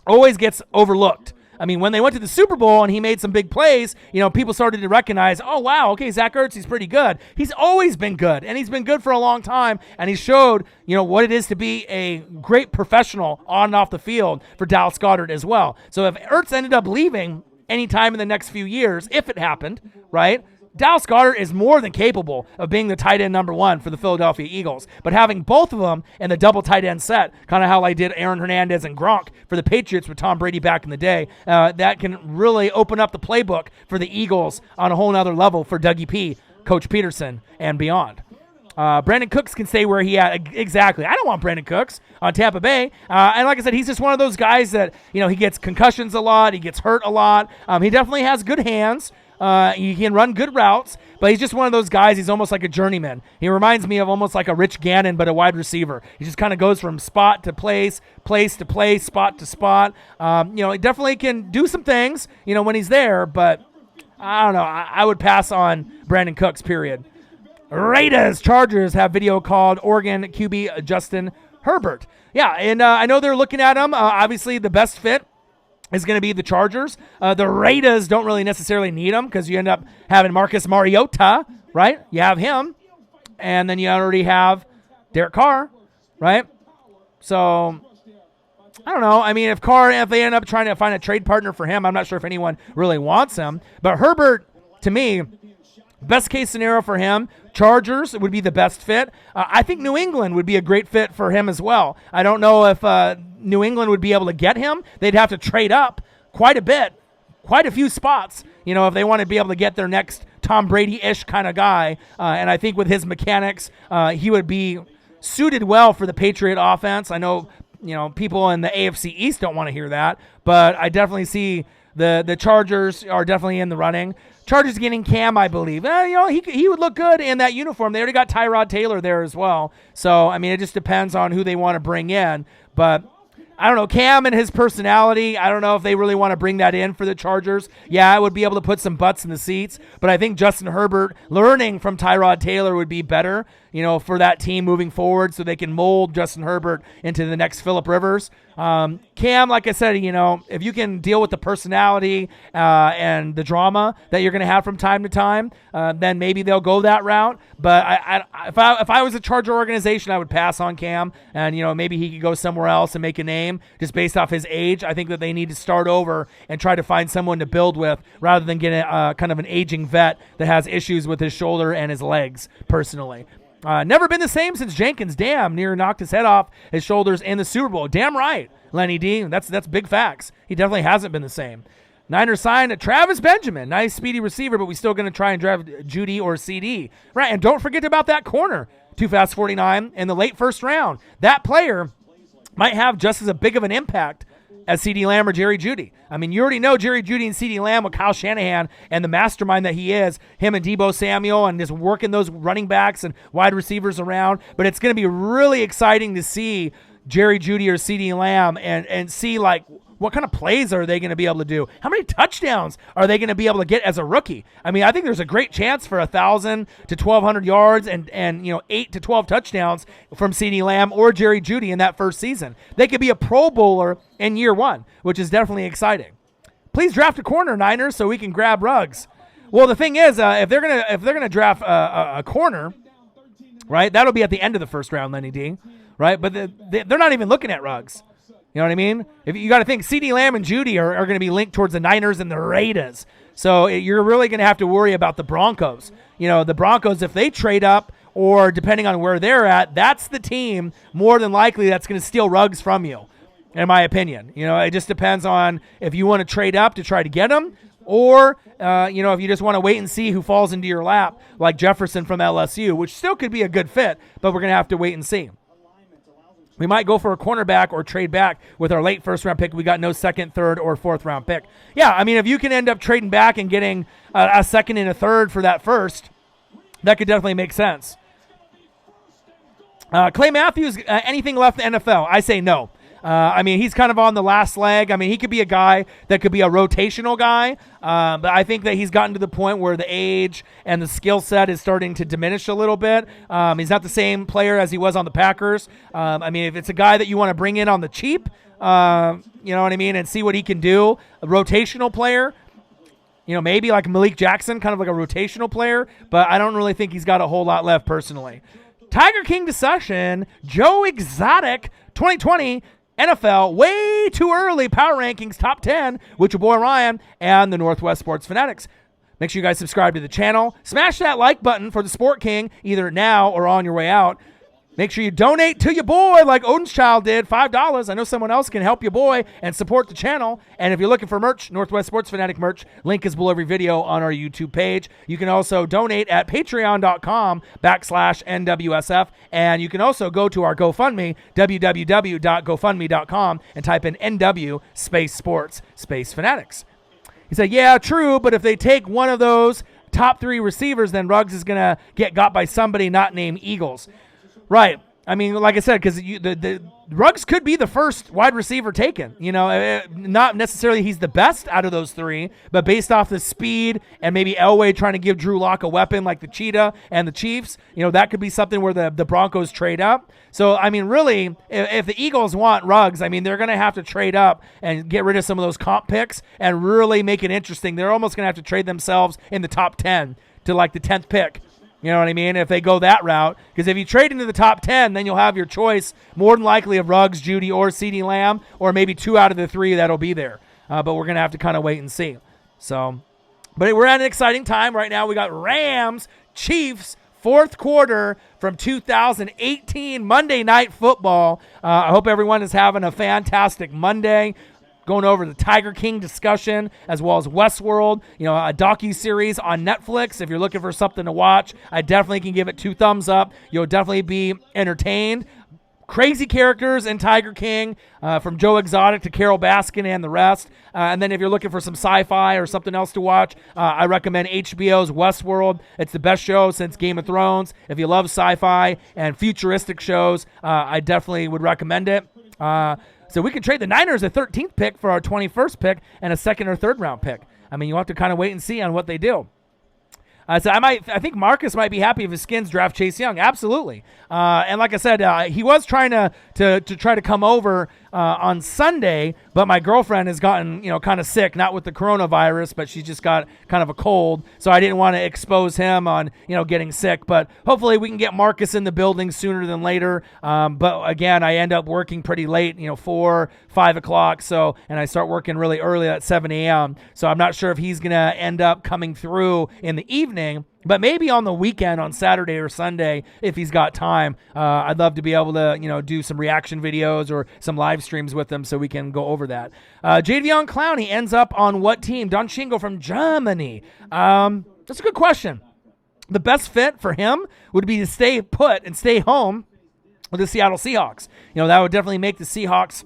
always gets overlooked. When they went to the Super Bowl and he made some big plays, people started to recognize, oh, wow, okay, Zach Ertz, he's pretty good. He's always been good, and he's been good for a long time, and he showed, what it is to be a great professional on and off the field for Dallas Goedert as well. So if Ertz ended up leaving anytime in the next few years, if it happened, right, Dallas Goedert is more than capable of being the tight end number one for the Philadelphia Eagles. But having both of them in the double tight end set, kind of how I did Aaron Hernandez and Gronk for the Patriots with Tom Brady back in the day, that can really open up the playbook for the Eagles on a whole nother level for Dougie P, Coach Peterson, and beyond. Brandon Cooks can stay where he at. Exactly. I don't want Brandon Cooks on Tampa Bay. And like I said, he's just one of those guys that, he gets concussions a lot. He gets hurt a lot. He definitely has good hands. He can run good routes, but he's just one of those guys. He almost like a journeyman. He reminds me of almost like a Rich Gannon, but a wide receiver. He just kind of goes from spot to place to place, spot to spot. He definitely can do some things, when he's there, but I don't know. I would pass on Brandon Cooks, period. Raiders, Chargers have video called Oregon QB Justin Herbert. Yeah, and I know they're looking at him. Obviously, the best fit is going to be the Chargers. The Raiders don't really necessarily need him because you end up having Marcus Mariota, right? You have him, and then you already have Derek Carr, right? So I don't know. I mean, if they end up trying to find a trade partner for him, I'm not sure if anyone really wants him. But Herbert, to me, best case scenario for him, Chargers would be the best fit. I think New England would be a great fit for him as well. I don't know if New England would be able to get him. They'd have to trade up quite a bit, quite a few spots, if they want to be able to get their next Tom Brady-ish kind of guy. And I think with his mechanics, he would be suited well for the Patriot offense. I know, people in the AFC East don't want to hear that, but I definitely see the Chargers are definitely in the running. Chargers getting Cam, I believe. He would look good in that uniform. They already got Tyrod Taylor there as well. So, I mean, it just depends on who they want to bring in. But I don't know, Cam and his personality, I don't know if they really want to bring that in for the Chargers. Yeah, I would be able to put some butts in the seats, but I think Justin Herbert learning from Tyrod Taylor would be better, for that team moving forward so they can mold Justin Herbert into the next Phillip Rivers. Cam, like I said, if you can deal with the personality and the drama that you're going to have from time to time, then maybe they'll go that route. But if I was a Charger organization, I would pass on Cam, and maybe he could go somewhere else and make a name just based off his age. I think that they need to start over and try to find someone to build with rather than get kind of an aging vet that has issues with his shoulder and his legs. Personally. Never been the same since Jenkins, near knocked his head off his shoulders in the Super Bowl. Damn right, Lenny D. That's big facts. He definitely hasn't been the same. Niners signed Travis Benjamin. Nice, speedy receiver, but we still going to try and draft Judy or CD. Right, and don't forget about that corner, Too Fast 49, in the late first round. That player might have just as big of an impact as CeeDee Lamb or Jerry Jeudy. I mean, you already know Jerry Jeudy and CeeDee Lamb with Kyle Shanahan and the mastermind that he is, him and Deebo Samuel, and just working those running backs and wide receivers around. But it's going to be really exciting to see Jerry Jeudy or CeeDee Lamb and see, what kind of plays are they going to be able to do? How many touchdowns are they going to be able to get as a rookie? I mean, I think there's a great chance for 1,000 to 1,200 yards and 8 to 12 touchdowns from CeeDee Lamb or Jerry Jeudy in that first season. They could be a Pro Bowler in year one, which is definitely exciting. Please draft a corner, Niners, so we can grab Ruggs. Well, the thing is, if they're gonna draft a corner, right, that'll be at the end of the first round, Lenny D, right? But they're not even looking at Ruggs. You know what I mean? If you got to think CeeDee Lamb and Jeudy are going to be linked towards the Niners and the Raiders. So you're really going to have to worry about the Broncos. The Broncos, if they trade up or depending on where they're at, that's the team more than likely that's going to steal Ruggs from you, in my opinion. It just depends on if you want to trade up to try to get him or, if you just want to wait and see who falls into your lap, like Jefferson from LSU, which still could be a good fit, but we're going to have to wait and see. We might go for a cornerback or trade back with our late first-round pick. We got no second, third, or fourth-round pick. Yeah, I mean, if you can end up trading back and getting a second and a third for that first, that could definitely make sense. Clay Matthews, anything left in the NFL? I say no. I mean, he's kind of on the last leg. I mean, he could be a guy that could be a rotational guy, but I think that he's gotten to the point where the age and the skill set is starting to diminish a little bit. He's not the same player as he was on the Packers. I mean, if it's a guy that you want to bring in on the cheap, you know what I mean, and see what he can do, a rotational player, maybe like Malik Jackson, kind of like a rotational player, but I don't really think he's got a whole lot left personally. Tiger King discussion, Joe Exotic, 2020, NFL, way too early power rankings, top 10, with your boy Ryan and the Northwest Sports Fanatics. Make sure you guys subscribe to the channel. Smash that like button for the Sport King, either now or on your way out. Make sure you donate to your boy like Odin's Child did, $5. I know someone else can help your boy and support the channel. And if you're looking for merch, Northwest Sports Fanatic merch, link is below every video on our YouTube page. You can also donate at patreon.com/NWSF. And you can also go to our GoFundMe, www.gofundme.com, and type in NW space sports space fanatics. He said, yeah, true, but if they take one of those top 3 receivers, then Ruggs is going to get got by somebody not named Eagles. Right. I mean, like I said, because the Ruggs could be the first wide receiver taken. Not necessarily he's the best out of those 3, but based off the speed and maybe Elway trying to give Drew Lock a weapon like the Cheetah and the Chiefs, that could be something where the Broncos trade up. So, I mean, really, if the Eagles want Ruggs, I mean, they're going to have to trade up and get rid of some of those comp picks and really make it interesting. They're almost going to have to trade themselves in the top 10 to like the 10th pick. You know what I mean? If they go that route. Because if you trade into the top 10, then you'll have your choice more than likely of Ruggs, Judy, or CeeDee Lamb, or maybe 2 out of the 3 that'll be there. But we're going to have to kind of wait and see. So, but we're at an exciting time right now. We got Rams, Chiefs, fourth quarter from 2018 Monday Night Football. I hope everyone is having a fantastic Monday. Going over the Tiger King discussion, as well as Westworld, a docu-series on Netflix. If you're looking for something to watch, I definitely can give it 2 thumbs up. You'll definitely be entertained. Crazy characters in Tiger King, from Joe Exotic to Carol Baskin and the rest. And then if you're looking for some sci-fi or something else to watch, I recommend HBO's Westworld. It's the best show since Game of Thrones. If you love sci-fi and futuristic shows, I definitely would recommend it. So we can trade the Niners a 13th pick for our 21st pick and a 2nd or 3rd round pick. I mean, you'll have to kind of wait and see on what they do. So I think Marcus might be happy if his Skins draft Chase Young. Absolutely. And like I said, he was trying to try to come over on Sunday, but my girlfriend has gotten, kind of sick, not with the coronavirus, but she's just got kind of a cold. So I didn't want to expose him on, getting sick, but hopefully we can get Marcus in the building sooner than later. But again, I end up working pretty late, 4, 5 o'clock. So, and I start working really early at 7 a.m. So I'm not sure if he's going to end up coming through in the evening. But maybe on the weekend, on Saturday or Sunday, if he's got time, I'd love to be able to, do some reaction videos or some live streams with him so we can go over that. Jadeveon Clowney ends up on what team? Don Shingo from Germany. That's a good question. The best fit for him would be to stay put and stay home with the Seattle Seahawks. That would definitely make the Seahawks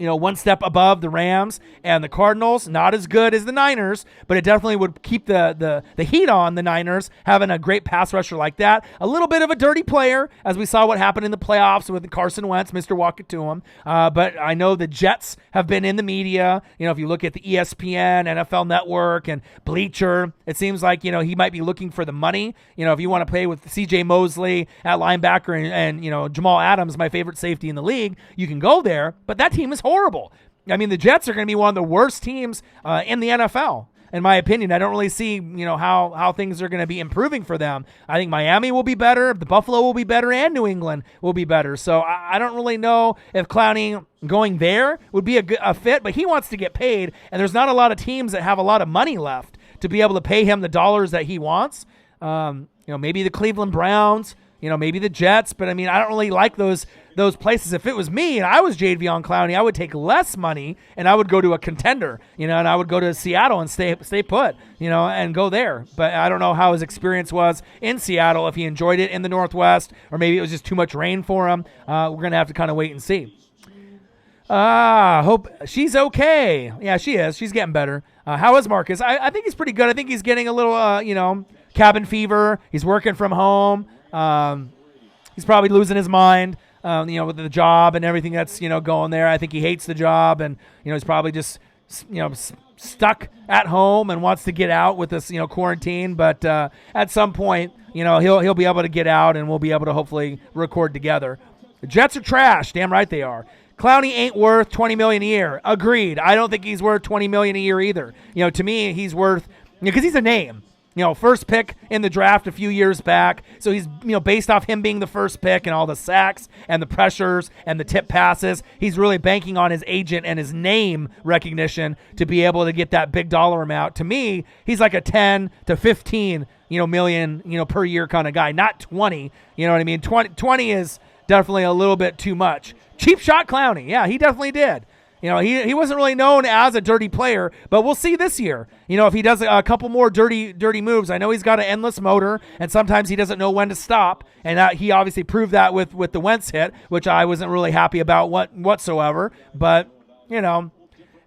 one step above the Rams and the Cardinals. Not as good as the Niners, but it definitely would keep the heat on the Niners, having a great pass rusher like that. A little bit of a dirty player, as we saw what happened in the playoffs with Carson Wentz, Mr. Walk It To Him. But I know the Jets have been in the media. If you look at the ESPN, NFL Network, and Bleacher, it seems like, he might be looking for the money. If you want to play with CJ Mosley at linebacker and Jamal Adams, my favorite safety in the league, you can go there. But that team is horrible. I mean, the Jets are going to be one of the worst teams in the NFL, in my opinion. I don't really see, how things are going to be improving for them. I think Miami will be better, the Buffalo will be better, and New England will be better. So I don't really know if Clowney going there would be a fit, but he wants to get paid, and there's not a lot of teams that have a lot of money left to be able to pay him the dollars that he wants. Maybe the Cleveland Browns, maybe the Jets, but I mean, I don't really like those places. If it was me and I was Jadeveon Clowney, I would take less money and I would go to a contender, and I would go to Seattle and stay put, and go there. But I don't know how his experience was in Seattle, if he enjoyed it in the Northwest, or maybe it was just too much rain for him. We're going to have to kind of wait and see. Hope she's okay. Yeah, she is. She's getting better. How is Marcus? I think he's pretty good. I think he's getting a little, cabin fever. He's working from home. He's probably losing his mind, with the job and everything that's, going there. I think he hates the job, and, he's probably just, stuck at home and wants to get out with this, quarantine. But at some point, he'll be able to get out, and we'll be able to hopefully record together. The Jets are trash. Damn right they are. Clowney ain't worth $20 million a year. Agreed. I don't think he's worth $20 million a year either. To me, he's worth, because he's a name. First pick in the draft a few years back. So he's, based off him being the first pick and all the sacks and the pressures and the tip passes, he's really banking on his agent and his name recognition to be able to get that big dollar amount. To me, he's like a 10 to 15, million, per year kind of guy, not 20. You know what I mean? 20 is definitely a little bit too much. Cheap shot Clowney. Yeah, he definitely did. He wasn't really known as a dirty player, but we'll see this year. If he does a couple more dirty moves. I know he's got an endless motor, and sometimes he doesn't know when to stop, and he obviously proved that with the Wentz hit, which I wasn't really happy about whatsoever. But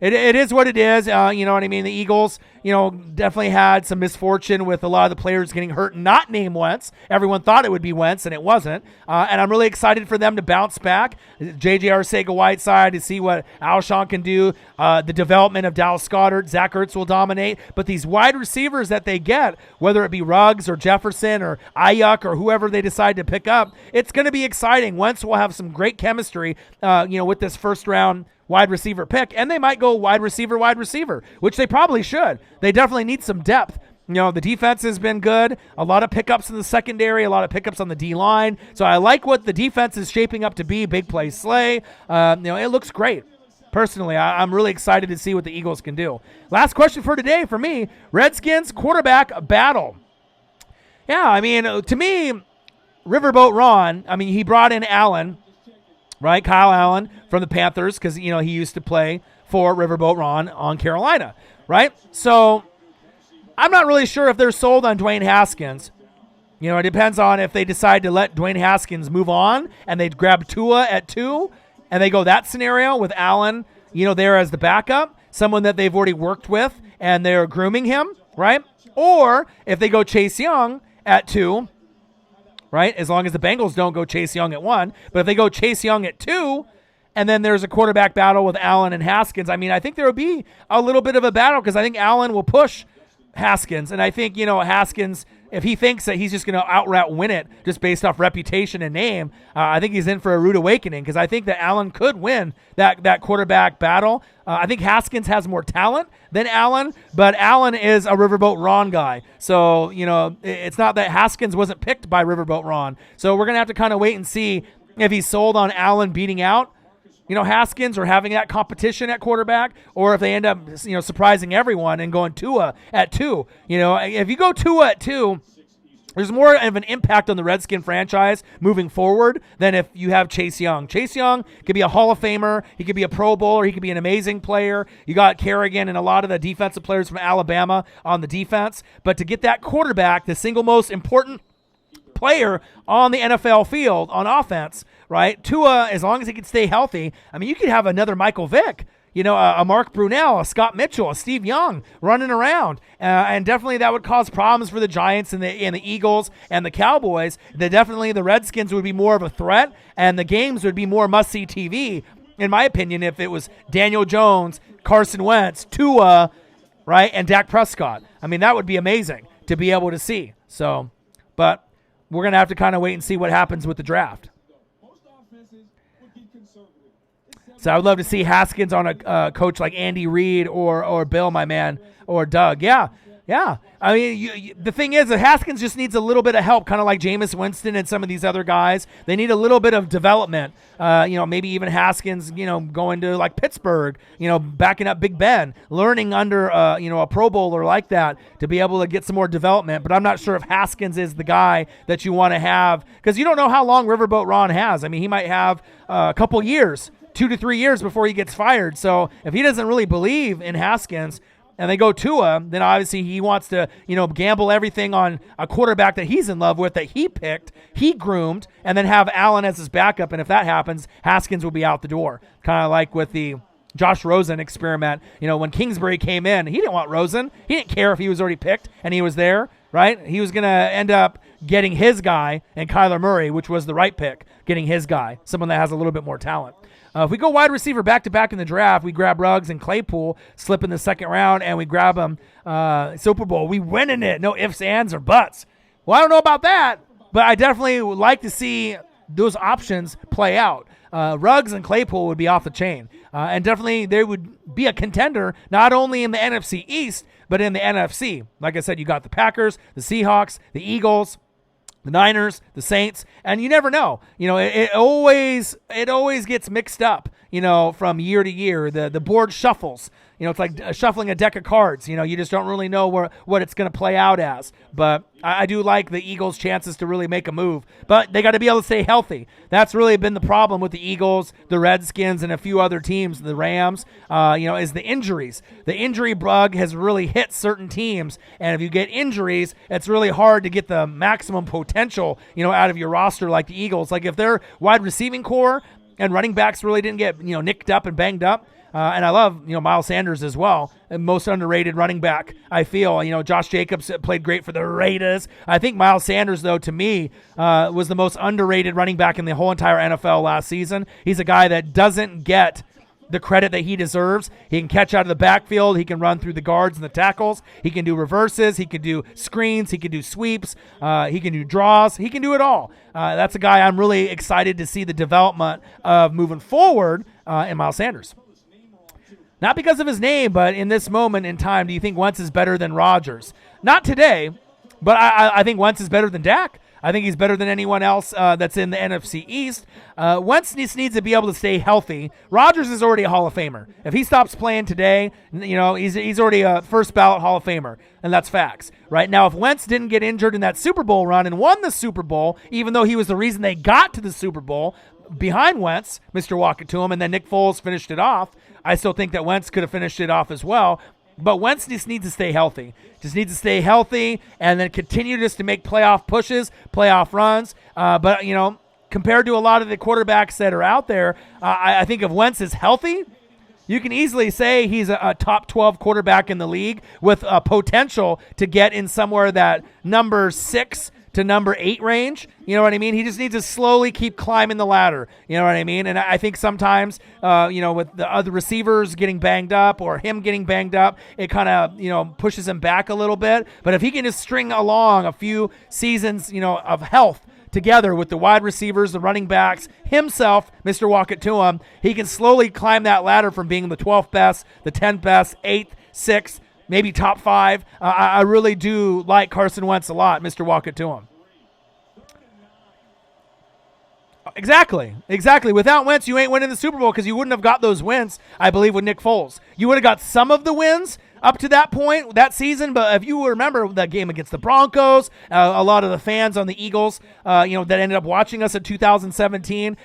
It is what it is. You know what I mean? The Eagles, definitely had some misfortune with a lot of the players getting hurt, not named Wentz. Everyone thought it would be Wentz, and it wasn't. And I'm really excited for them to bounce back. J.J. Arcega-Whiteside, to see what Alshon can do. The development of Dallas Goedert, Zach Ertz will dominate. But these wide receivers that they get, whether it be Ruggs or Jefferson or Ayuk or whoever they decide to pick up, it's going to be exciting. Wentz will have some great chemistry, with this first round wide receiver pick, and they might go wide receiver, which they probably should. They definitely need some depth, The defense has been good. A lot of pickups in the secondary, a lot of pickups on the D-line. So I like what the defense is shaping up to be. Big play Slay. It looks great. Personally, I'm really excited to see what the Eagles can do. Last question for today for me, Redskins quarterback battle. Yeah, to me, Riverboat Ron, he brought in Allen, right? Kyle Allen from the Panthers because, he used to play for Riverboat Ron on Carolina, right? So I'm not really sure if they're sold on Dwayne Haskins. It depends on if they decide to let Dwayne Haskins move on and they grab Tua at 2 and they go that scenario with Allen, there as the backup, someone that they've already worked with and they're grooming him, right? Or if they go Chase Young at 2, right? As long as the Bengals don't go Chase Young at 1. But if they go Chase Young at 2, and then there's a quarterback battle with Allen and Haskins, I think there will be a little bit of a battle because I think Allen will push Haskins. And I think, Haskins, if he thinks that he's just going to outright win it just based off reputation and name, I think he's in for a rude awakening because I think that Allen could win that quarterback battle. I think Haskins has more talent than Allen, but Allen is a Riverboat Ron guy. So, it's not that Haskins wasn't picked by Riverboat Ron. So we're going to have to kind of wait and see if he's sold on Allen beating out Haskins or having that competition at quarterback, or if they end up, surprising everyone and going Tua at 2. If you go Tua at 2, there's more of an impact on the Redskin franchise moving forward than if you have Chase Young. Chase Young could be a Hall of Famer. He could be a Pro Bowler. He could be an amazing player. You got Kerrigan and a lot of the defensive players from Alabama on the defense. But to get that quarterback, the single most important player on the NFL field on offense, right? Tua, as long as he can stay healthy, you could have another Michael Vick, a Mark Brunell, a Scott Mitchell, a Steve Young running around. And definitely that would cause problems for the Giants and the Eagles and the Cowboys. Definitely the Redskins would be more of a threat, and the games would be more must-see TV, in my opinion, if it was Daniel Jones, Carson Wentz, Tua, right, and Dak Prescott. That would be amazing to be able to see. So, but we're going to have to kind of wait and see what happens with the draft. So I would love to see Haskins on a coach like Andy Reid or Bill, my man, or Doug. Yeah. The thing is that Haskins just needs a little bit of help, kind of like Jameis Winston and some of these other guys. They need a little bit of development. Maybe even Haskins, going to like Pittsburgh, backing up Big Ben, learning under, a Pro Bowler like that to be able to get some more development. But I'm not sure if Haskins is the guy that you want to have because you don't know how long Riverboat Ron has. He might have a couple years, 2 to 3 years before he gets fired. So if he doesn't really believe in Haskins and they go Tua, then obviously he wants to, gamble everything on a quarterback that he's in love with, that he picked, he groomed, and then have Allen as his backup. And if that happens, Haskins will be out the door. Kind of like with the Josh Rosen experiment. When Kingsbury came in, he didn't want Rosen. He didn't care if he was already picked and he was there, right? He was going to end up getting his guy and Kyler Murray, which was the right pick, getting his guy, someone that has a little bit more talent. If we go wide receiver back-to-back in the draft, we grab Ruggs and Claypool, slip in the second round, and we grab them Super Bowl. We winning it. No ifs, ands, or buts. Well, I don't know about that, but I definitely would like to see those options play out. Ruggs and Claypool would be off the chain. And definitely they would be a contender, not only in the NFC East, but in the NFC. Like I said, you got the Packers, the Seahawks, the Eagles, the Niners, the Saints, and you never know. It always gets mixed up, from year to year. The board shuffles. It's like shuffling a deck of cards. You just don't really know what it's going to play out as. But I do like the Eagles' chances to really make a move. But they got to be able to stay healthy. That's really been the problem with the Eagles, the Redskins, and a few other teams, the Rams, is the injuries. The injury bug has really hit certain teams. And if you get injuries, it's really hard to get the maximum potential, out of your roster like the Eagles. Like if their wide receiving core and running backs really didn't get, nicked up and banged up, and I love, Miles Sanders as well, and most underrated running back, I feel. Josh Jacobs played great for the Raiders. I think Miles Sanders, though, to me, was the most underrated running back in the whole entire NFL last season. He's a guy that doesn't get the credit that he deserves. He can catch out of the backfield. He can run through the guards and the tackles. He can do reverses. He can do screens. He can do sweeps. He can do draws. He can do it all. That's a guy I'm really excited to see the development of moving forward in Miles Sanders. Not because of his name, but in this moment in time, do you think Wentz is better than Rodgers? Not today, but I think Wentz is better than Dak. I think he's better than anyone else that's in the NFC East. Wentz needs to be able to stay healthy. Rodgers is already a Hall of Famer. If he stops playing today, he's already a first ballot Hall of Famer, and that's facts. Right now, if Wentz didn't get injured in that Super Bowl run and won the Super Bowl, even though he was the reason they got to the Super Bowl behind Wentz, Mr. Walk It To Him, and then Nick Foles finished it off, I still think that Wentz could have finished it off as well. But Wentz just needs to stay healthy. Just needs to stay healthy and then continue just to make playoff pushes, playoff runs. But, compared to a lot of the quarterbacks that are out there, I think if Wentz is healthy, you can easily say he's a top 12 quarterback in the league with potential to get in somewhere that number 6 to number 8 range. You know what I mean? He just needs to slowly keep climbing the ladder. You know what I mean? And I think sometimes, with the other receivers getting banged up or him getting banged up, it kind of, pushes him back a little bit. But if he can just string along a few seasons, of health together with the wide receivers, the running backs, himself, Mr. Walk It To Him, he can slowly climb that ladder from being the 12th best, the 10th best, 8th, 6th, maybe top 5. I really do like Carson Wentz a lot, Mr. Walk It To Him. Exactly. Without Wentz, you ain't winning the Super Bowl because you wouldn't have got those wins, I believe, with Nick Foles. You would have got some of the wins up to that point, that season, but if you remember that game against the Broncos, a lot of the fans on the Eagles, that ended up watching us in 2017,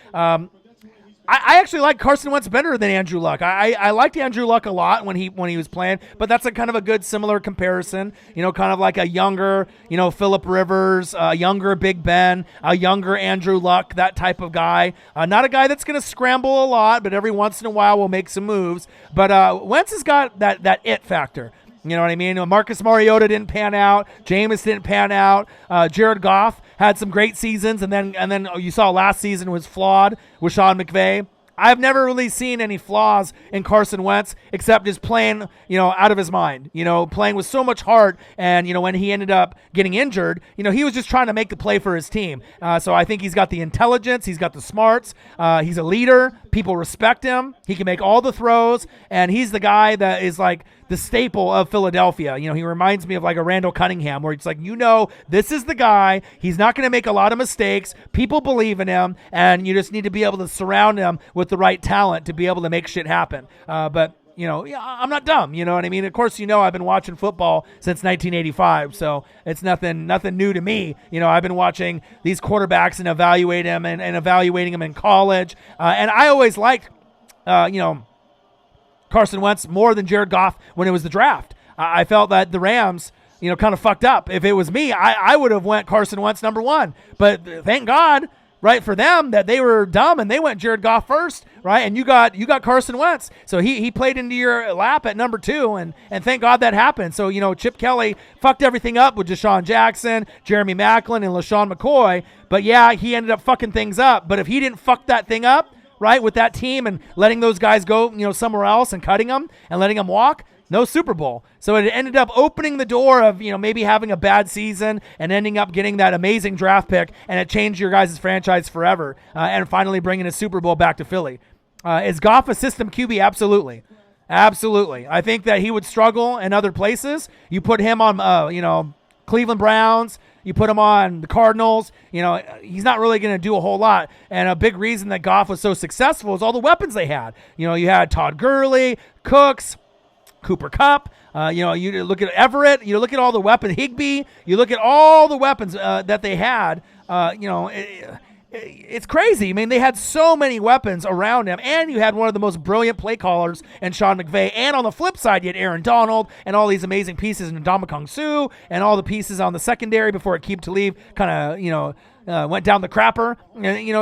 I actually like Carson Wentz better than Andrew Luck. I liked Andrew Luck a lot when he was playing, but that's a kind of a good similar comparison. Kind of like a younger, Phillip Rivers, a younger Big Ben, a younger Andrew Luck, that type of guy. Not a guy that's going to scramble a lot, but every once in a while will make some moves. But Wentz has got that it factor. You know what I mean? Marcus Mariota didn't pan out. Jameis didn't pan out. Jared Goff had some great seasons, and then you saw last season was flawed with Sean McVay. I've never really seen any flaws in Carson Wentz except just playing, out of his mind, playing with so much heart. And, when he ended up getting injured, he was just trying to make the play for his team. So I think he's got the intelligence. He's got the smarts. He's a leader. People respect him. He can make all the throws. And he's the guy that is like the staple of Philadelphia. He reminds me of like a Randall Cunningham where it's like, this is the guy. He's not going to make a lot of mistakes. People believe in him. And you just need to be able to surround him with the right talent to be able to make shit happen. But I'm not dumb. You know what I mean? Of course, I've been watching football since 1985, so it's nothing new to me. I've been watching these quarterbacks and evaluating them and evaluating them in college. And I always liked, Carson Wentz more than Jared Goff when it was the draft. I felt that the Rams, kind of fucked up. If it was me, I would have went Carson Wentz number 1. But thank God, right, for them that they were dumb and they went Jared Goff first, right? And you got Carson Wentz. So he played into your lap at number 2, and thank God that happened. So, Chip Kelly fucked everything up with Deshaun Jackson, Jeremy Maclin, and LaShawn McCoy. But yeah, he ended up fucking things up. But if he didn't fuck that thing up, right, with that team and letting those guys go, somewhere else and cutting them and letting them walk, no Super Bowl. So it ended up opening the door of, maybe having a bad season and ending up getting that amazing draft pick, and it changed your guys' franchise forever and finally bringing a Super Bowl back to Philly. Is Goff a system QB? Absolutely. Absolutely. I think that he would struggle in other places. You put him on, Cleveland Browns, you put him on the Cardinals, he's not really going to do a whole lot. And a big reason that Goff was so successful is all the weapons they had. You had Todd Gurley, Cooks, Cooper Kupp, you look at Everett, you look at all the weapons, Higbee, you look at all the weapons that they had, it's crazy. I mean, they had so many weapons around him, and you had one of the most brilliant play callers in Sean McVay. And on the flip side, you had Aaron Donald and all these amazing pieces in Ndamukong Suh and all the pieces on the secondary before Aqib Talib kind of, went down the crapper.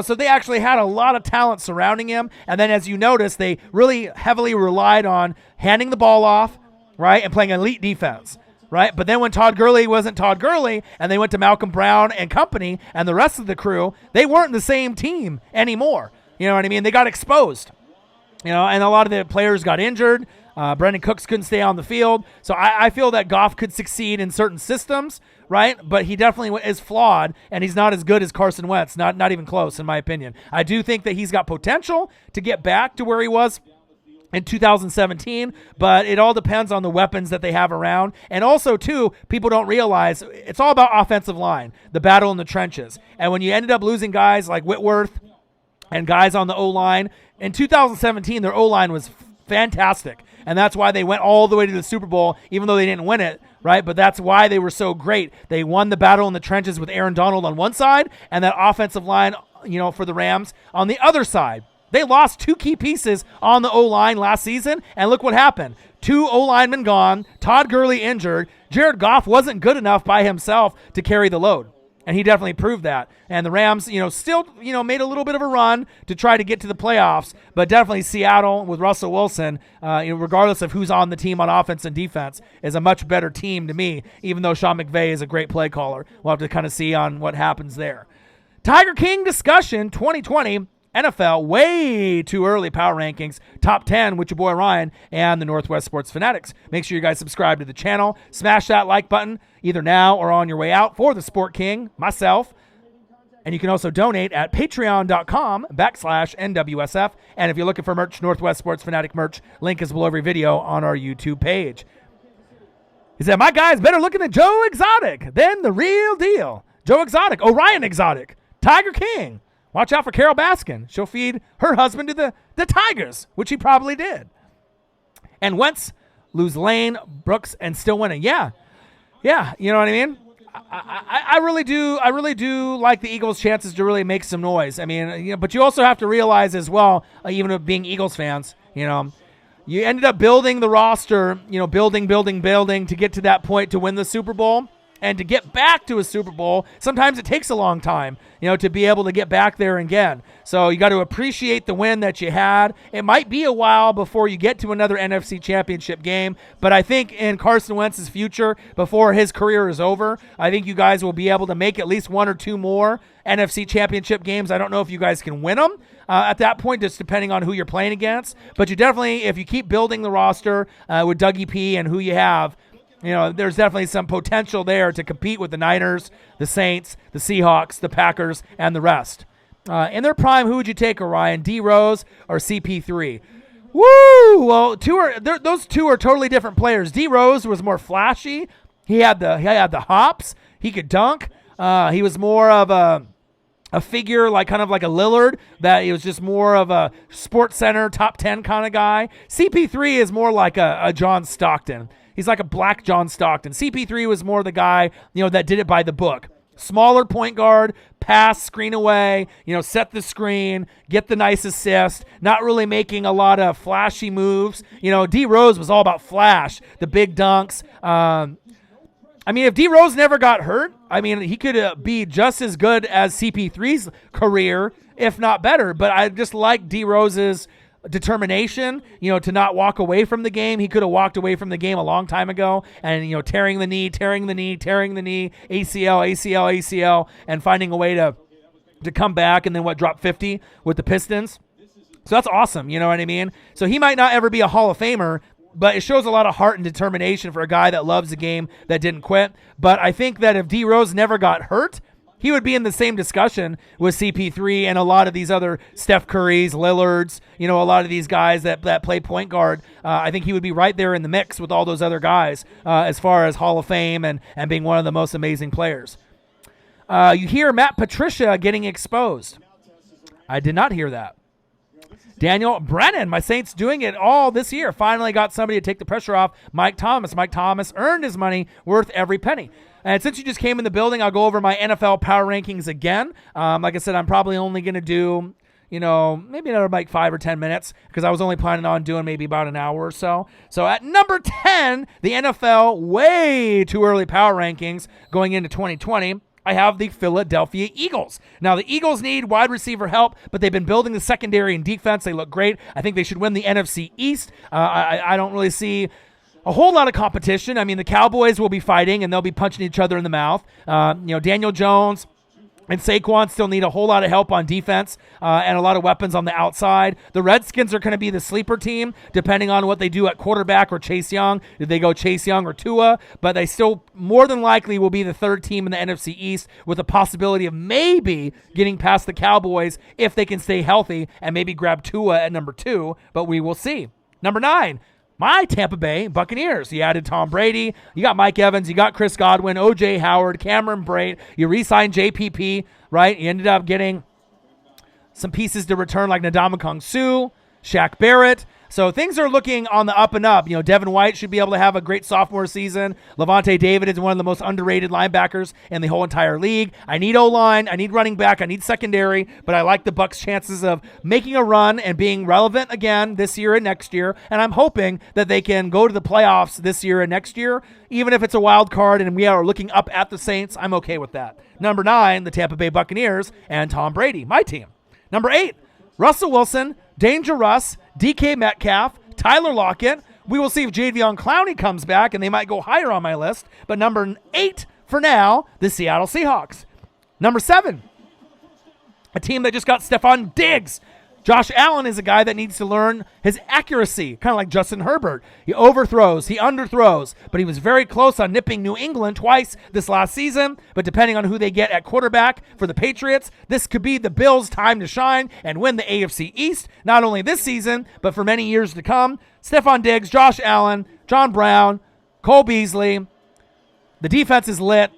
So they actually had a lot of talent surrounding him. And then as you notice, they really heavily relied on handing the ball off, right, and playing elite defense. Right, but then when Todd Gurley wasn't Todd Gurley and they went to Malcolm Brown and company and the rest of the crew, they weren't the same team anymore. You know what I mean? They got exposed. And a lot of the players got injured. Brandon Cooks couldn't stay on the field. So I feel that Goff could succeed in certain systems, right? But he definitely is flawed, and he's not as good as Carson Wentz. Not even close, in my opinion. I do think that he's got potential to get back to where he was in 2017, but it all depends on the weapons that they have around. And also, too, people don't realize it's all about offensive line, the battle in the trenches. And when you ended up losing guys like Whitworth and guys on the O-line, in 2017, their O-line was fantastic. And that's why they went all the way to the Super Bowl, even though they didn't win it, right? But that's why they were so great. They won the battle in the trenches with Aaron Donald on one side and that offensive line, for the Rams on the other side. They lost 2 key pieces on the O-line last season, and look what happened. 2 O-linemen gone, Todd Gurley injured. Jared Goff wasn't good enough by himself to carry the load, and he definitely proved that. And the Rams, still, made a little bit of a run to try to get to the playoffs, but definitely Seattle with Russell Wilson, regardless of who's on the team on offense and defense, is a much better team to me, even though Sean McVay is a great play caller. We'll have to kind of see on what happens there. Tiger King discussion 2020. NFL, way too early power rankings, top 10 with your boy Ryan and the Northwest Sports Fanatics. Make sure you guys subscribe to the channel. Smash that like button either now or on your way out for the Sport King, myself. And you can also donate at patreon.com/NWSF. And if you're looking for merch, Northwest Sports Fanatic merch, link is below every video on our YouTube page. He said, my guy's better looking than Joe Exotic, than the real deal. Joe Exotic, Orion Exotic, Tiger King. Watch out for Carol Baskin. She'll feed her husband to the Tigers, which he probably did. And Wentz, lose Lane, Brooks, and still winning. Yeah, you know what I mean? I really do like the Eagles' chances to really make some noise. I mean, but you also have to realize as well, even with being Eagles fans, you ended up building the roster, building to get to that point to win the Super Bowl. And to get back to a Super Bowl, sometimes it takes a long time, to be able to get back there again. So you got to appreciate the win that you had. It might be a while before you get to another NFC Championship game, but I think in Carson Wentz's future, before his career is over, I think you guys will be able to make at least 1 or 2 more NFC Championship games. I don't know if you guys can win them at that point, just depending on who you're playing against. But you definitely, if you keep building the roster with Dougie P and who you have, there's definitely some potential there to compete with the Niners, the Saints, the Seahawks, the Packers, and the rest. In their prime, who would you take, Orion? D. Rose or CP3? Woo! Well, those two are totally different players. D. Rose was more flashy. He had the hops. He could dunk. He was more of a figure kind of like a Lillard, that he was just more of a Sports Center top 10 kind of guy. CP3 is more like a John Stockton. He's like a black John Stockton. CP3 was more the guy, that did it by the book. Smaller point guard, pass, screen away, set the screen, get the nice assist, not really making a lot of flashy moves. D. Rose was all about flash, the big dunks. If D. Rose never got hurt, he could be just as good as CP3's career, if not better. But I just like D. Rose's determination, to not walk away from the game. He could have walked away from the game a long time ago and, tearing the knee, ACL, and finding a way to come back and then drop 50 with the Pistons. So that's awesome. You know what I mean? So he might not ever be a Hall of Famer, but it shows a lot of heart and determination for a guy that loves the game, that didn't quit. But I think that if D. Rose never got hurt, he would be in the same discussion with CP3 and a lot of these other Steph Currys, Lillards, a lot of these guys that play point guard. I think he would be right there in the mix with all those other guys as far as Hall of Fame and being one of the most amazing players. You hear Matt Patricia getting exposed. I did not hear that. Daniel Brennan, my Saints doing it all this year. Finally got somebody to take the pressure off Mike Thomas. Mike Thomas earned his money, worth every penny. And since you just came in the building, I'll go over my NFL power rankings again. Like I said, I'm probably only going to do, maybe another 5 or 10 minutes, because I was only planning on doing maybe about an hour or so. So at number 10, the NFL way too early power rankings going into 2020. I have the Philadelphia Eagles. Now, the Eagles need wide receiver help, but they've been building the secondary and defense. They look great. I think they should win the NFC East. I don't really see a whole lot of competition. The Cowboys will be fighting, and they'll be punching each other in the mouth. Daniel Jones and Saquon still need a whole lot of help on defense and a lot of weapons on the outside. The Redskins are going to be the sleeper team, depending on what they do at quarterback or Chase Young. Did they go Chase Young or Tua? But they still more than likely will be the third team in the NFC East, with the possibility of maybe getting past the Cowboys if they can stay healthy and maybe grab Tua at number 2. But we will see. Number 9, my Tampa Bay Buccaneers. You added Tom Brady. You got Mike Evans. You got Chris Godwin, O.J. Howard, Cameron Brate. You re-signed JPP, right? You ended up getting some pieces to return like Ndamukong Suh, Shaq Barrett. So things are looking on the up and up. You know, Devin White should be able to have a great sophomore season. Levante David is one of the most underrated linebackers in the whole entire league. I need O-line. I need running back. I need secondary. But I like the Bucs' chances of making a run and being relevant again this year and next year. And I'm hoping that they can go to the playoffs this year and next year. Even if it's a wild card and we are looking up at the Saints, I'm okay with that. Number 9, the Tampa Bay Buccaneers and Tom Brady, my team. Number 8, Russell Wilson, Danger Russ, DK Metcalf, Tyler Lockett. We will see if Jadeveon Clowney comes back, and they might go higher on my list. But number 8 for now, the Seattle Seahawks. Number 7, a team that just got Stephon Diggs. Josh Allen is a guy that needs to learn his accuracy, kind of like Justin Herbert. He overthrows, he underthrows, but he was very close on nipping New England twice this last season. But depending on who they get at quarterback for the Patriots, this could be the Bills' time to shine and win the AFC East, not only this season, but for many years to come. Stephon Diggs, Josh Allen, John Brown, Cole Beasley. The defense is lit.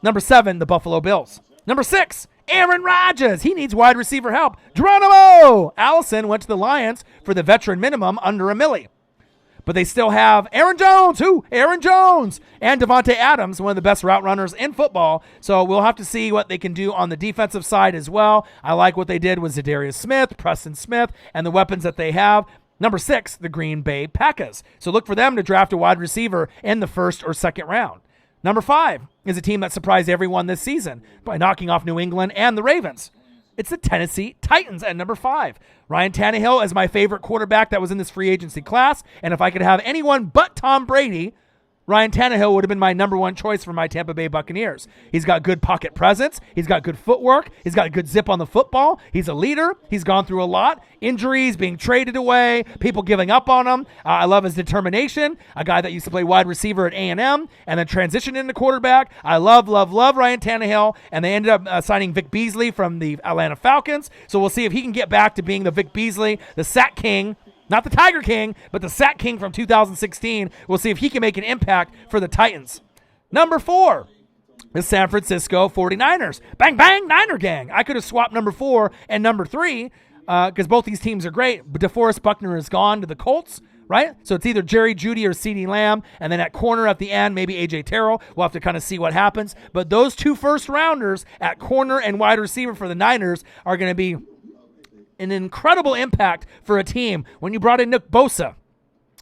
Number 7, the Buffalo Bills. Number 6, Aaron Rodgers. He needs wide receiver help. Geronimo Allison went to the Lions for the veteran minimum under $1 million. But they still have Aaron Jones. Aaron Jones. And Devontae Adams, one of the best route runners in football. So we'll have to see what they can do on the defensive side as well. I like what they did with Zadarius Smith, Preston Smith, and the weapons that they have. Number 6, the Green Bay Packers. So look for them to draft a wide receiver in the first or second round. Number 5 is a team that surprised everyone this season by knocking off New England and the Ravens. It's the Tennessee Titans at number 5. Ryan Tannehill is my favorite quarterback that was in this free agency class, and if I could have anyone but Tom Brady, Ryan Tannehill would have been my number 1 choice for my Tampa Bay Buccaneers. He's got good pocket presence. He's got good footwork. He's got a good zip on the football. He's a leader. He's gone through a lot. Injuries, being traded away, people giving up on him. I love his determination. A guy that used to play wide receiver at A&M and then transitioned into quarterback. I love Ryan Tannehill, and they ended up signing Vic Beasley from the Atlanta Falcons. So we'll see if he can get back to being the Vic Beasley, the sack king. Not the Tiger King, but the Sack King from 2016. We'll see if he can make an impact for the Titans. Number 4, the San Francisco 49ers. Bang, bang, Niner gang. I could have swapped number 4 and number 3 because both these teams are great. But DeForest Buckner is gone to the Colts, right? So it's either Jerry Jeudy or CeeDee Lamb. And then at corner at the end, maybe A.J. Terrell. We'll have to kind of see what happens. But those 2 first-rounders at corner and wide receiver for the Niners are going to be an incredible impact for a team. When you brought in Nick Bosa,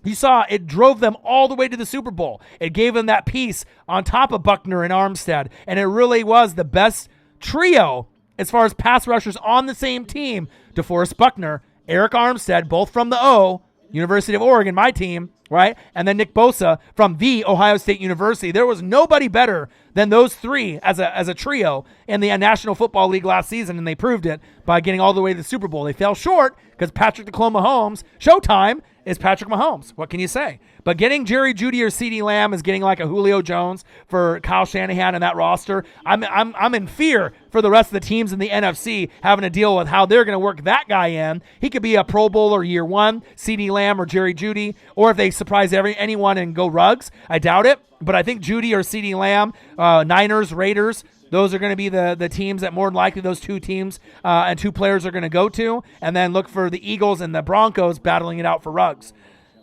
you saw it drove them all the way to the Super Bowl. It gave them that piece on top of Buckner and Armstead, and it really was the best trio as far as pass rushers on the same team. DeForest Buckner, Eric Armstead, both from the O, University of Oregon, my team, right? And then Nick Bosa from the Ohio State University. There was nobody better than those 3 as a trio in the National Football League last season, and they proved it by getting all the way to the Super Bowl. They fell short because Patrick the Clone Mahomes, Showtime, is Patrick Mahomes. What can you say? But getting Jerry Jeudy or CeeDee Lamb is getting like a Julio Jones for Kyle Shanahan and that roster. I'm in fear for the rest of the teams in the NFC having to deal with how they're going to work that guy in. He could be a Pro Bowler year 1, CeeDee Lamb or Jerry Jeudy, or if they surprise anyone and go Ruggs. I doubt it, but I think Jeudy or CeeDee Lamb, Niners, Raiders, those are going to be the teams that more than likely those 2 teams and 2 players are going to go to. And then look for the Eagles and the Broncos battling it out for Ruggs.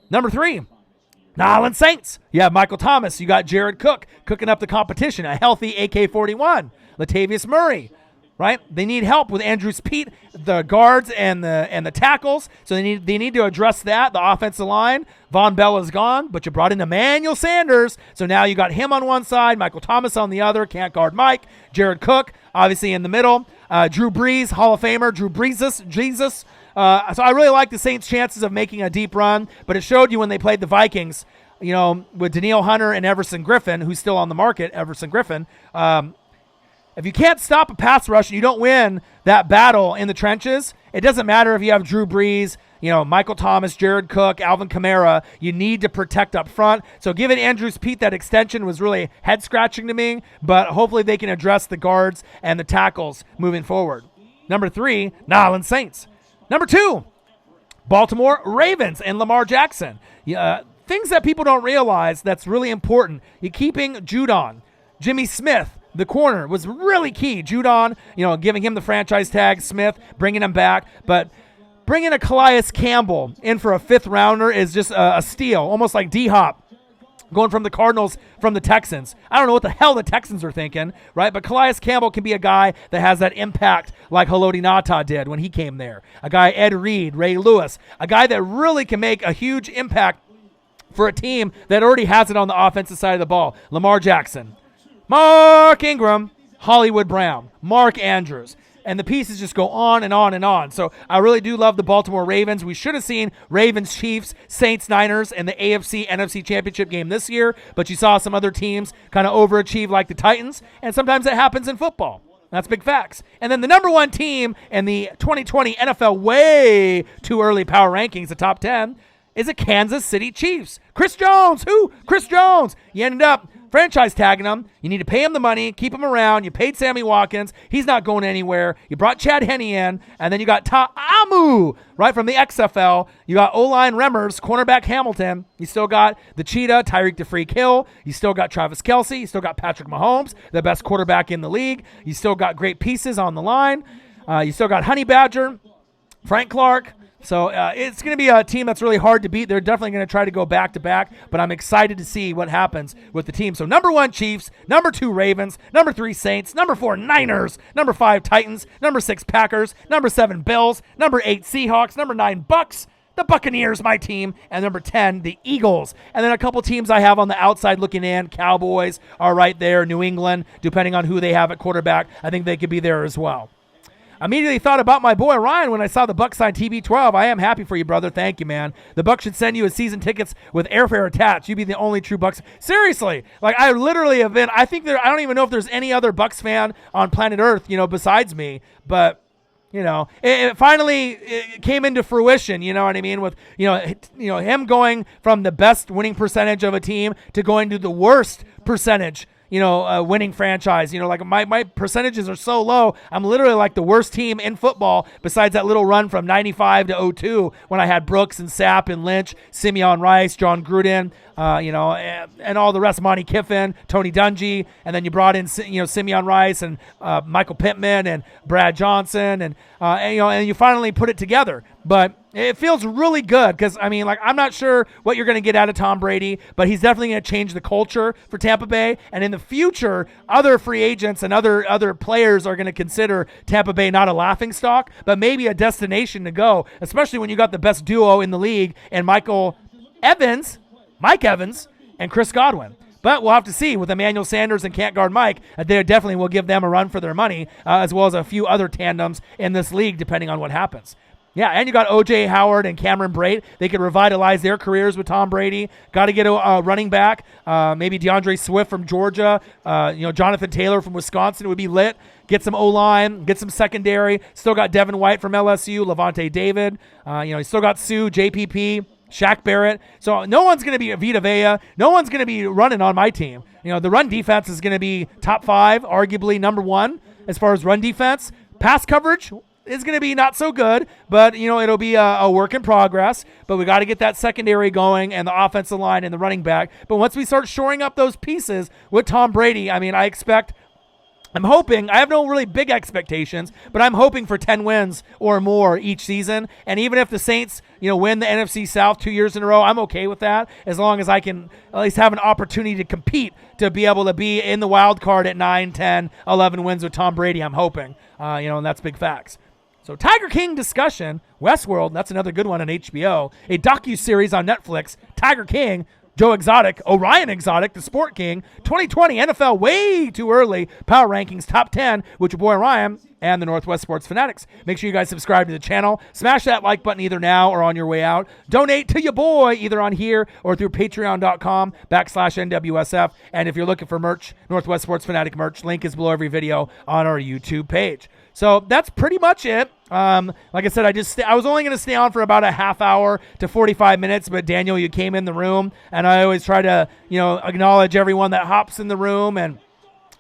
Number 3, New Orleans Saints. You have Michael Thomas. You got Jared Cook cooking up the competition. A healthy AK-41. Latavius Murray. Right? They need help with Andrew Speed, the guards and the tackles. So they need to address that. The offensive line. Von Bell is gone, but you brought in Emmanuel Sanders. So now you got him on one side, Michael Thomas on the other. Can't guard Mike. Jared Cook, obviously in the middle. Drew Brees, Hall of Famer. Drew Brees, Jesus. So I really like the Saints' chances of making a deep run, but it showed you when they played the Vikings, you know, with Danielle Hunter and Everson Griffin, who's still on the market, Everson Griffin. If you can't stop a pass rush and you don't win that battle in the trenches, it doesn't matter if you have Drew Brees, you know, Michael Thomas, Jared Cook, Alvin Kamara. You need to protect up front. So giving Andrew Speed that extension was really head-scratching to me, but hopefully they can address the guards and the tackles moving forward. Number 3, New Orleans Saints. Number 2, Baltimore Ravens and Lamar Jackson. Things that people don't realize that's really important. You're keeping Judon. Jimmy Smith, the corner, was really key. Judon, giving him the franchise tag. Smith, bringing him back. But bringing a Calais Campbell in for a 5th rounder is just a steal, almost like D-Hop going from the Cardinals from the Texans. I don't know what the hell the Texans are thinking, right? But Calais Campbell can be a guy that has that impact like Haloti Ngata did when he came there. A guy, Ed Reed, Ray Lewis, a guy that really can make a huge impact for a team that already has it on the offensive side of the ball. Lamar Jackson, Mark Ingram, Hollywood Brown, Mark Andrews. And the pieces just go on and on and on. So I really do love the Baltimore Ravens. We should have seen Ravens, Chiefs, Saints, Niners in the AFC, NFC Championship game this year. But you saw some other teams kind of overachieve like the Titans. And sometimes that happens in football. That's big facts. And then the number 1 team in the 2020 NFL way too early power rankings, the top 10, is the Kansas City Chiefs. Chris Jones. Who? Chris Jones. You ended up franchise tagging him. You need to pay him the money, keep him around. You paid Sammy Watkins. He's not going anywhere. You brought Chad Henne in, and then you got Ta'amu, right, from the XFL. You got O-line Remmers, cornerback Hamilton. You still got the Cheetah, Tyreek the Freak Hill. You still got Travis Kelce. You still got Patrick Mahomes, the best quarterback in the league. You still got great pieces on the line. You still got Honey Badger, Frank Clark. So it's going to be a team that's really hard to beat. They're definitely going to try to go back-to-back, but I'm excited to see what happens with the team. So number 1, Chiefs. Number 2, Ravens. Number 3, Saints. Number 4, Niners. Number 5, Titans. Number 6, Packers. Number 7, Bills. Number 8, Seahawks. Number 9, Bucks. The Buccaneers, my team. And number 10, the Eagles. And then a couple teams I have on the outside looking in. Cowboys are right there. New England, depending on who they have at quarterback, I think they could be there as well. Immediately thought about my boy Ryan when I saw the Bucs sign TB12. I am happy for you, brother. Thank you, man. The Bucs should send you a season tickets with airfare attached. You'd be the only true Bucs. Seriously, like I literally have been. I don't even know if there's any other Bucs fan on planet Earth, besides me. But it finally came into fruition. You know what I mean? With him going from the best winning percentage of a team to going to the worst percentage. Winning franchise. Like my percentages are so low. I'm literally like the worst team in football besides that little run from 95 to 02 when I had Brooks and Sapp and Lynch, Simeon Rice, John Gruden, and all the rest, Monty Kiffin, Tony Dungy, and then you brought in, Simeon Rice and Michael Pittman and Brad Johnson, and you finally put it together. But it feels really good because, I'm not sure what you're going to get out of Tom Brady, but he's definitely going to change the culture for Tampa Bay. And in the future, other free agents and other players are going to consider Tampa Bay not a laughingstock, but maybe a destination to go, especially when you got the best duo in the league and Mike Evans, and Chris Godwin. But we'll have to see with Emmanuel Sanders and Can't Guard Mike. They definitely will give them a run for their money, as well as a few other tandems in this league, depending on what happens. Yeah, and you got O.J. Howard and Cameron Brate. They could revitalize their careers with Tom Brady. Got to get a running back, maybe DeAndre Swift from Georgia. Jonathan Taylor from Wisconsin would be lit. Get some O-line, get some secondary. Still got Devin White from LSU, Levante David. You still got Sue, JPP, Shaq Barrett. So no one's going to be Vita Vea. No one's going to be running on my team. The run defense is going to be top 5, arguably number 1 as far as run defense. Pass coverage is going to be not so good, but it'll be a work in progress. But we got to get that secondary going and the offensive line and the running back. But once we start shoring up those pieces with Tom Brady, I'm hoping, I have no really big expectations, but I'm hoping for 10 wins or more each season. And even if the Saints, win the NFC South 2 years in a row, I'm okay with that, as long as I can at least have an opportunity to compete, to be able to be in the wild card at 9, 10, 11 wins with Tom Brady, I'm hoping. And that's big facts. So Tiger King discussion, Westworld, that's another good one on HBO. A docuseries on Netflix, Tiger King, Joe Exotic, Orion Exotic, the Sport King, 2020 NFL way too early power rankings, top 10 with your boy Ryan and the Northwest Sports Fanatics. Make sure you guys subscribe to the channel. Smash that like button either now or on your way out. Donate to your boy either on here or through patreon.com/NWSF. And if you're looking for merch, Northwest Sports Fanatic merch, link is below every video on our YouTube page. So that's pretty much it. Like I said, I was only going to stay on for about a half hour to 45 minutes, but Daniel, you came in the room, and I always try to, acknowledge everyone that hops in the room, and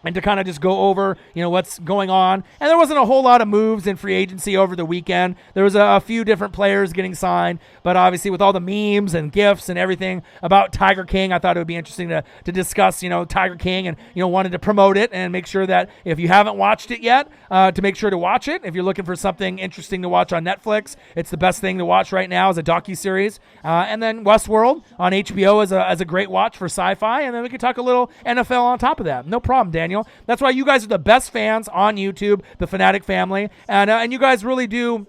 and to kind of just go over, what's going on. And there wasn't a whole lot of moves in free agency over the weekend. There was a few different players getting signed, but obviously with all the memes and GIFs and everything about Tiger King, I thought it would be interesting to discuss, Tiger King, and, wanted to promote it and make sure that if you haven't watched it yet, to make sure to watch it. If you're looking for something interesting to watch on Netflix, it's the best thing to watch right now as a docuseries. And then Westworld on HBO is a great watch for sci-fi. And then we could talk a little NFL on top of that. No problem, Daniel. That's why you guys are the best fans on YouTube, the Fanatic family, and you guys really do,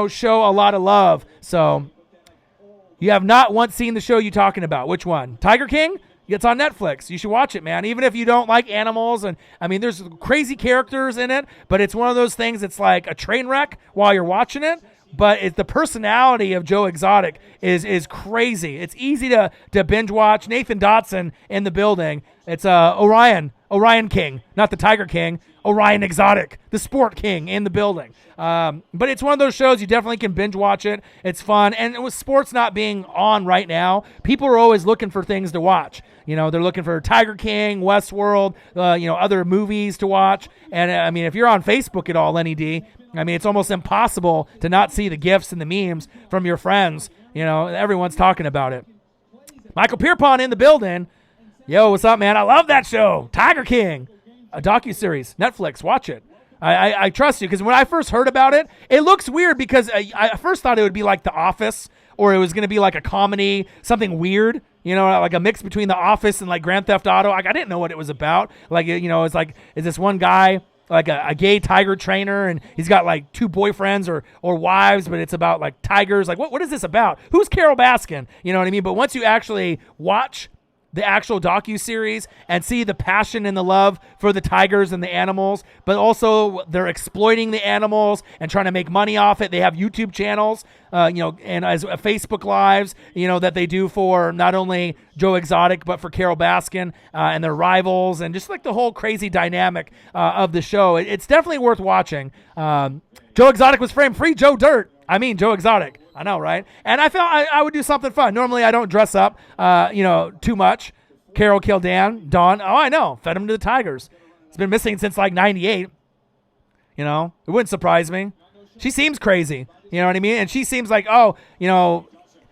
show a lot of love. So you have not once seen the show you're talking about. Which one? Tiger King? It's on Netflix. You should watch it, man. Even if you don't like animals, and there's crazy characters in it, but it's one of those things. It's like a train wreck while you're watching it. But the personality of Joe Exotic is crazy. It's easy to binge watch. Nathan Dotson in the building. It's Orion King, not the Tiger King. Orion Exotic, the Sport King in the building. But it's one of those shows you definitely can binge watch it. It's fun. And with sports not being on right now, people are always looking for things to watch. They're looking for Tiger King, Westworld, other movies to watch. And if you're on Facebook at all, Lenny D, it's almost impossible to not see the GIFs and the memes from your friends. Everyone's talking about it. Michael Pierpont in the building. Yo, what's up, man? I love that show. Tiger King, a docuseries, Netflix. Watch it. I trust you, because when I first heard about it, it looks weird because I first thought it would be like The Office, or it was going to be like a comedy, something weird, like a mix between The Office and like Grand Theft Auto. I didn't know what it was about. It's like, is this one guy like a gay tiger trainer, and he's got like 2 boyfriends or wives, but it's about like tigers. Like, what is this about? Who's Carol Baskin? You know what I mean? But once you actually watch the actual docuseries and see the passion and the love for the tigers and the animals, but also they're exploiting the animals and trying to make money off it. They have YouTube channels, and as Facebook Lives, that they do for not only Joe Exotic, but for Carol Baskin and their rivals, and just like the whole crazy dynamic of the show. It's definitely worth watching. Joe Exotic was framed. Free Joe Dirt. Joe Exotic. I know, right? And I felt I would do something fun. Normally, I don't dress up, too much. Carol killed Dawn. Oh, I know. Fed him to the Tigers. It's been missing since like 98. It wouldn't surprise me. She seems crazy. You know what I mean? And she seems like,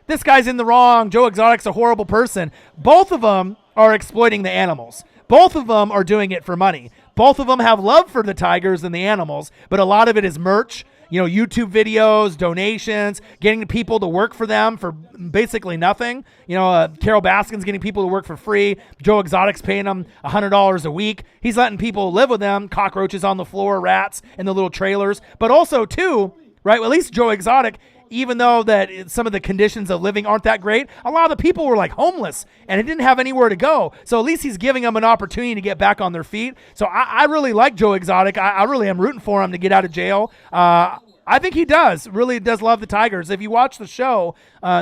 this guy's in the wrong. Joe Exotic's a horrible person. Both of them are exploiting the animals. Both of them are doing it for money. Both of them have love for the tigers and the animals, but a lot of it is merch. YouTube videos, donations, getting people to work for them for basically nothing. Carol Baskin's getting people to work for free. Joe Exotic's paying them $100 a week. He's letting people live with them, cockroaches on the floor, rats in the little trailers. But also, too, right, at least Joe Exotic, even though that some of the conditions of living aren't that great, a lot of the people were like homeless and didn't have anywhere to go. So at least he's giving them an opportunity to get back on their feet. So I really like Joe Exotic. I really am rooting for him to get out of jail. I think he really does love the Tigers. If you watch the show,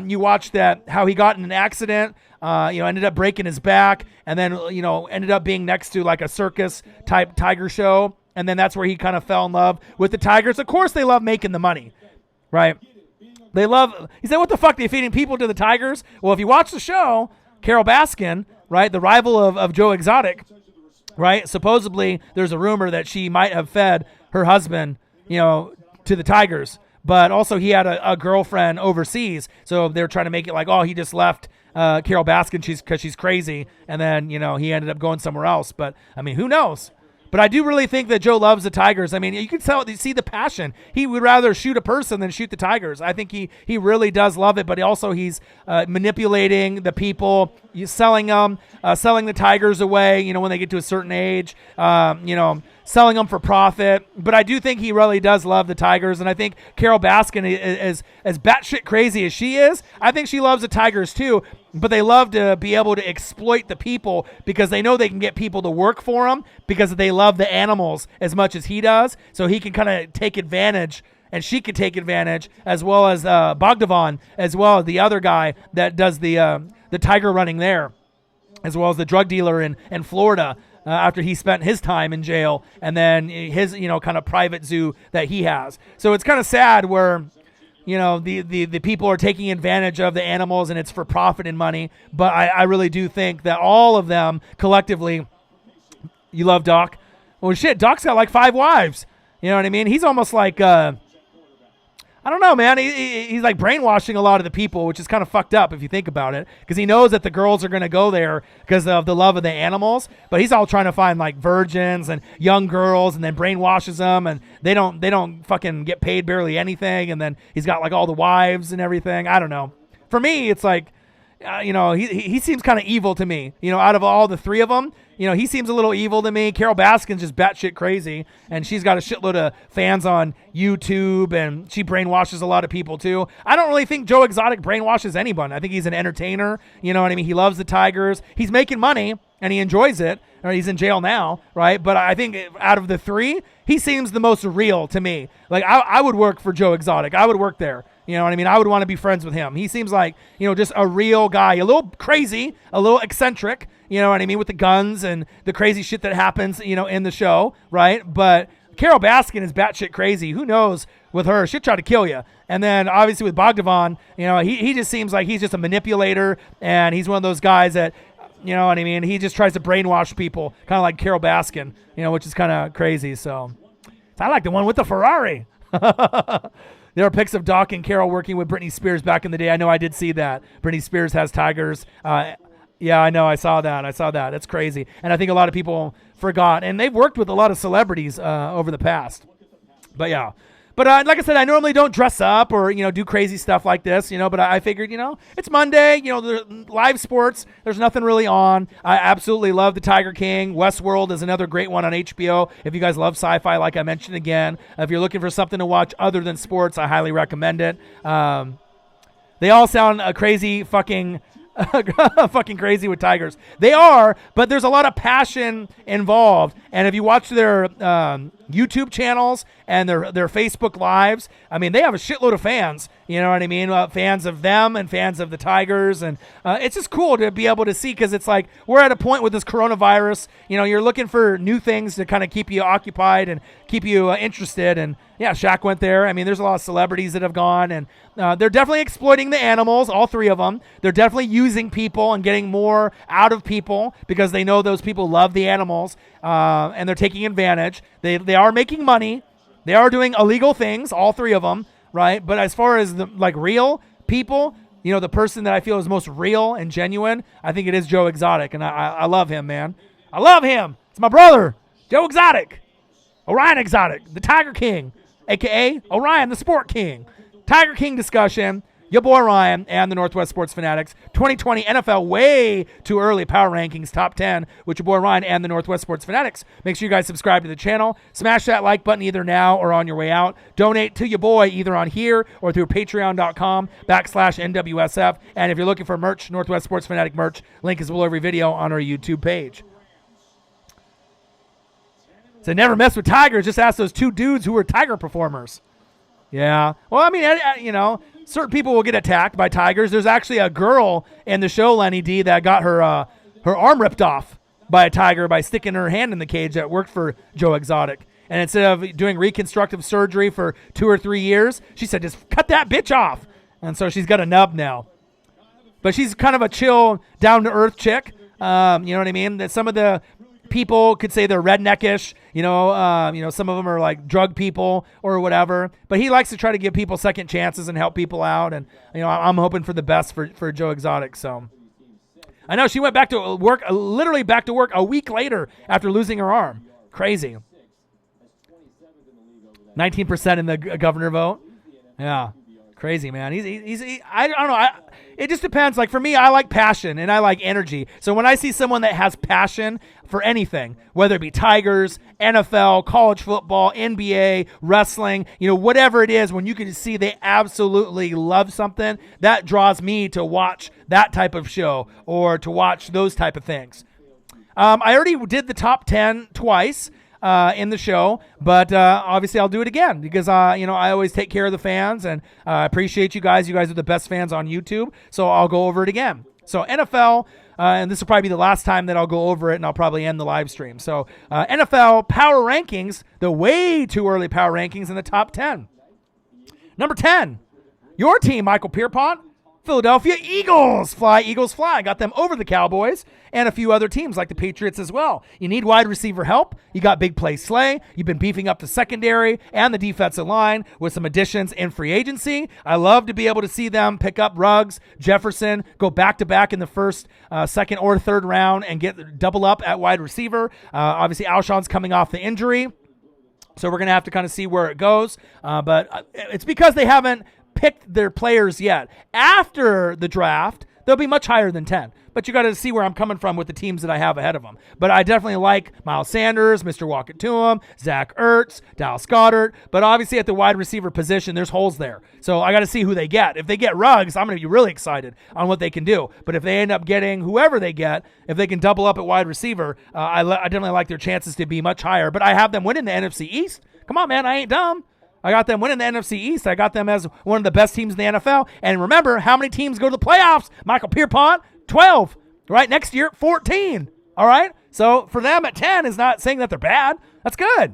you watch how he got in an accident, ended up breaking his back, and then, ended up being next to like a circus type tiger show. And then that's where he kind of fell in love with the Tigers. Of course, they love making the money, right? He said, what the fuck, they feeding people to the Tigers? Well, if you watch the show, Carol Baskin, right, the rival of Joe Exotic, right, supposedly there's a rumor that she might have fed her husband, to the Tigers. But also he had a girlfriend overseas, so they're trying to make it like, he just left Carol Baskin because she's crazy, and then, he ended up going somewhere else. But, who knows? But I do really think that Joe loves the Tigers. You can see the passion. He would rather shoot a person than shoot the Tigers. I think he really does love it, but also he's manipulating the people, selling the Tigers away, when they get to a certain age, selling them for profit. But I do think he really does love the Tigers, and I think Carol Baskin is as batshit crazy as she is. I think she loves the Tigers too, but they love to be able to exploit the people because they know they can get people to work for them because they love the animals as much as he does. So he can kind of take advantage, and she could take advantage, as well as Bogdavan, as well as the other guy that does the tiger running there, as well as the drug dealer in Florida. After he spent his time in jail, and then his, kind of private zoo that he has. So it's kind of sad where, the people are taking advantage of the animals and it's for profit and money. But I really do think that all of them collectively, You love Doc? Well, shit, Doc's got like 5 wives. You know what I mean? He's almost like, I don't know, man. He's like brainwashing a lot of the people, which is kind of fucked up if you think about it, because he knows that the girls are going to go there because of the love of the animals. But he's all trying to find like virgins and young girls, and then brainwashes them, and they don't fucking get paid barely anything. And then he's got like all the wives and everything. I don't know. For me, it's like, he seems kind of evil to me. Out of all the 3 of them, he seems a little evil to me. Carol Baskin's just batshit crazy, and she's got a shitload of fans on YouTube, and she brainwashes a lot of people too. I don't really think Joe Exotic brainwashes anyone. I think he's an entertainer. You know what I mean? He loves the Tigers. He's making money, and he enjoys it. Or he's in jail now, right? But I think out of the 3, he seems the most real to me. Like, I would work for Joe Exotic. I would work there. You know what I mean? I would want to be friends with him. He seems like, just a real guy, a little crazy, a little eccentric, you know what I mean, with the guns and the crazy shit that happens, in the show, right? But Carol Baskin is batshit crazy. Who knows with her? She'll try to kill you. And then obviously with Bogdavan, he just seems like he's just a manipulator, and he's one of those guys that, you know what I mean? He just tries to brainwash people, kind of like Carol Baskin, which is kind of crazy. So I like the one with the Ferrari. There are pics of Doc and Carol working with Britney Spears back in the day. I know I did see that. Britney Spears has Tigers. Yeah, I know. I saw that. That's crazy. And I think a lot of people forgot. And they've worked with a lot of celebrities over the past. But yeah. But like I said, I normally don't dress up or, do crazy stuff like this, but I figured, it's Monday, the live sports, there's nothing really on. I absolutely love the Tiger King. Westworld is another great one on HBO. If you guys love sci-fi, like I mentioned again, if you're looking for something to watch other than sports, I highly recommend it. They all sound crazy fucking crazy with Tigers. They are, but there's a lot of passion involved. And if you watch their YouTube channels and their Facebook lives, I mean, they have a shitload of fans. You know what I mean? Fans of them and fans of the Tigers. And it's just cool to be able to see, because it's like we're at a point with this coronavirus. You're looking for new things to kind of keep you occupied and keep you interested. And yeah, Shaq went there. I mean, there's a lot of celebrities that have gone, and they're definitely exploiting the animals, all 3 of them. They're definitely using people and getting more out of people because they know those people love the animals, and they're taking advantage. They are making money. They are doing illegal things, all 3 of them, right? But as far as the real people, the person that I feel is most real and genuine, I think it is Joe Exotic, and I love him, man. I love him. It's my brother, Joe Exotic. Orion Exotic, the Tiger King, a.k.a. Orion, the Sport King. Tiger King discussion, your boy Ryan and the Northwest Sports Fanatics. 2020 NFL way too early power rankings, top 10, with your boy Ryan and the Northwest Sports Fanatics. Make sure you guys subscribe to the channel. Smash that like button either now or on your way out. Donate to your boy either on here or through patreon.com/NWSF. And if you're looking for merch, Northwest Sports Fanatic merch, link is below every video on our YouTube page. So never mess with tigers. Just ask those 2 dudes who were tiger performers. Yeah. Well, I mean, certain people will get attacked by tigers. There's actually a girl in the show, Lenny D, that got her arm ripped off by a tiger by sticking her hand in the cage that worked for Joe Exotic. And instead of doing reconstructive surgery for 2 or 3 years, she said, just cut that bitch off. And so she's got a nub now. But she's kind of a chill, down-to-earth chick. You know what I mean? That some of the people could say they're redneckish, some of them are like drug people or whatever, but he likes to try to give people second chances and help people out. And, I'm hoping for the best for Joe Exotic. So I know she went back to work, literally back to work a week later after losing her arm. Crazy. 19% in the governor vote. Yeah. Crazy, man. I don't know. It just depends. Like for me, I like passion and I like energy. So when I see someone that has passion for anything, whether it be Tigers, NFL, college football, NBA, wrestling, whatever it is, when you can see they absolutely love something, that draws me to watch that type of show or to watch those type of things. I already did the top 10 twice. In the show, but obviously I'll do it again because I always take care of the fans, and I appreciate you guys. You guys are the best fans on YouTube, so I'll go over it again. So NFL, and this will probably be the last time that I'll go over it, and I'll probably end the live stream. So NFL power rankings, the way too early power rankings in the top 10. Number 10, your team, Michael Pierpont, Philadelphia Eagles fly, Eagles fly. Got them over the Cowboys and a few other teams like the Patriots as well. You need wide receiver help. You got big play Slay. You've been beefing up the secondary and the defensive line with some additions in free agency. I love to be able to see them pick up Ruggs, Jefferson, go back-to-back in the first, second, or third round and get double up at wide receiver. Obviously, Alshon's coming off the injury, so we're going to have to kind of see where it goes. But it's because they haven't picked their players yet. After the draft, they'll be much higher than 10. But you got to see where I'm coming from with the teams that I have ahead of them. But I definitely like Miles Sanders, Mr. Walk-It-To-Him, Zach Ertz, Dallas Goedert. But obviously at the wide receiver position, there's holes there. So I got to see who they get. If they get Ruggs, I'm going to be really excited on what they can do. But if they end up getting whoever they get, if they can double up at wide receiver, I definitely like their chances to be much higher. But I have them winning the NFC East. Come on, man, I ain't dumb. I got them winning the NFC East. I got them as one of the best teams in the NFL. And remember, how many teams go to the playoffs? Michael Pierpont, 12. Right? Next year, 14. All right? So for them at 10 is not saying that they're bad. That's good.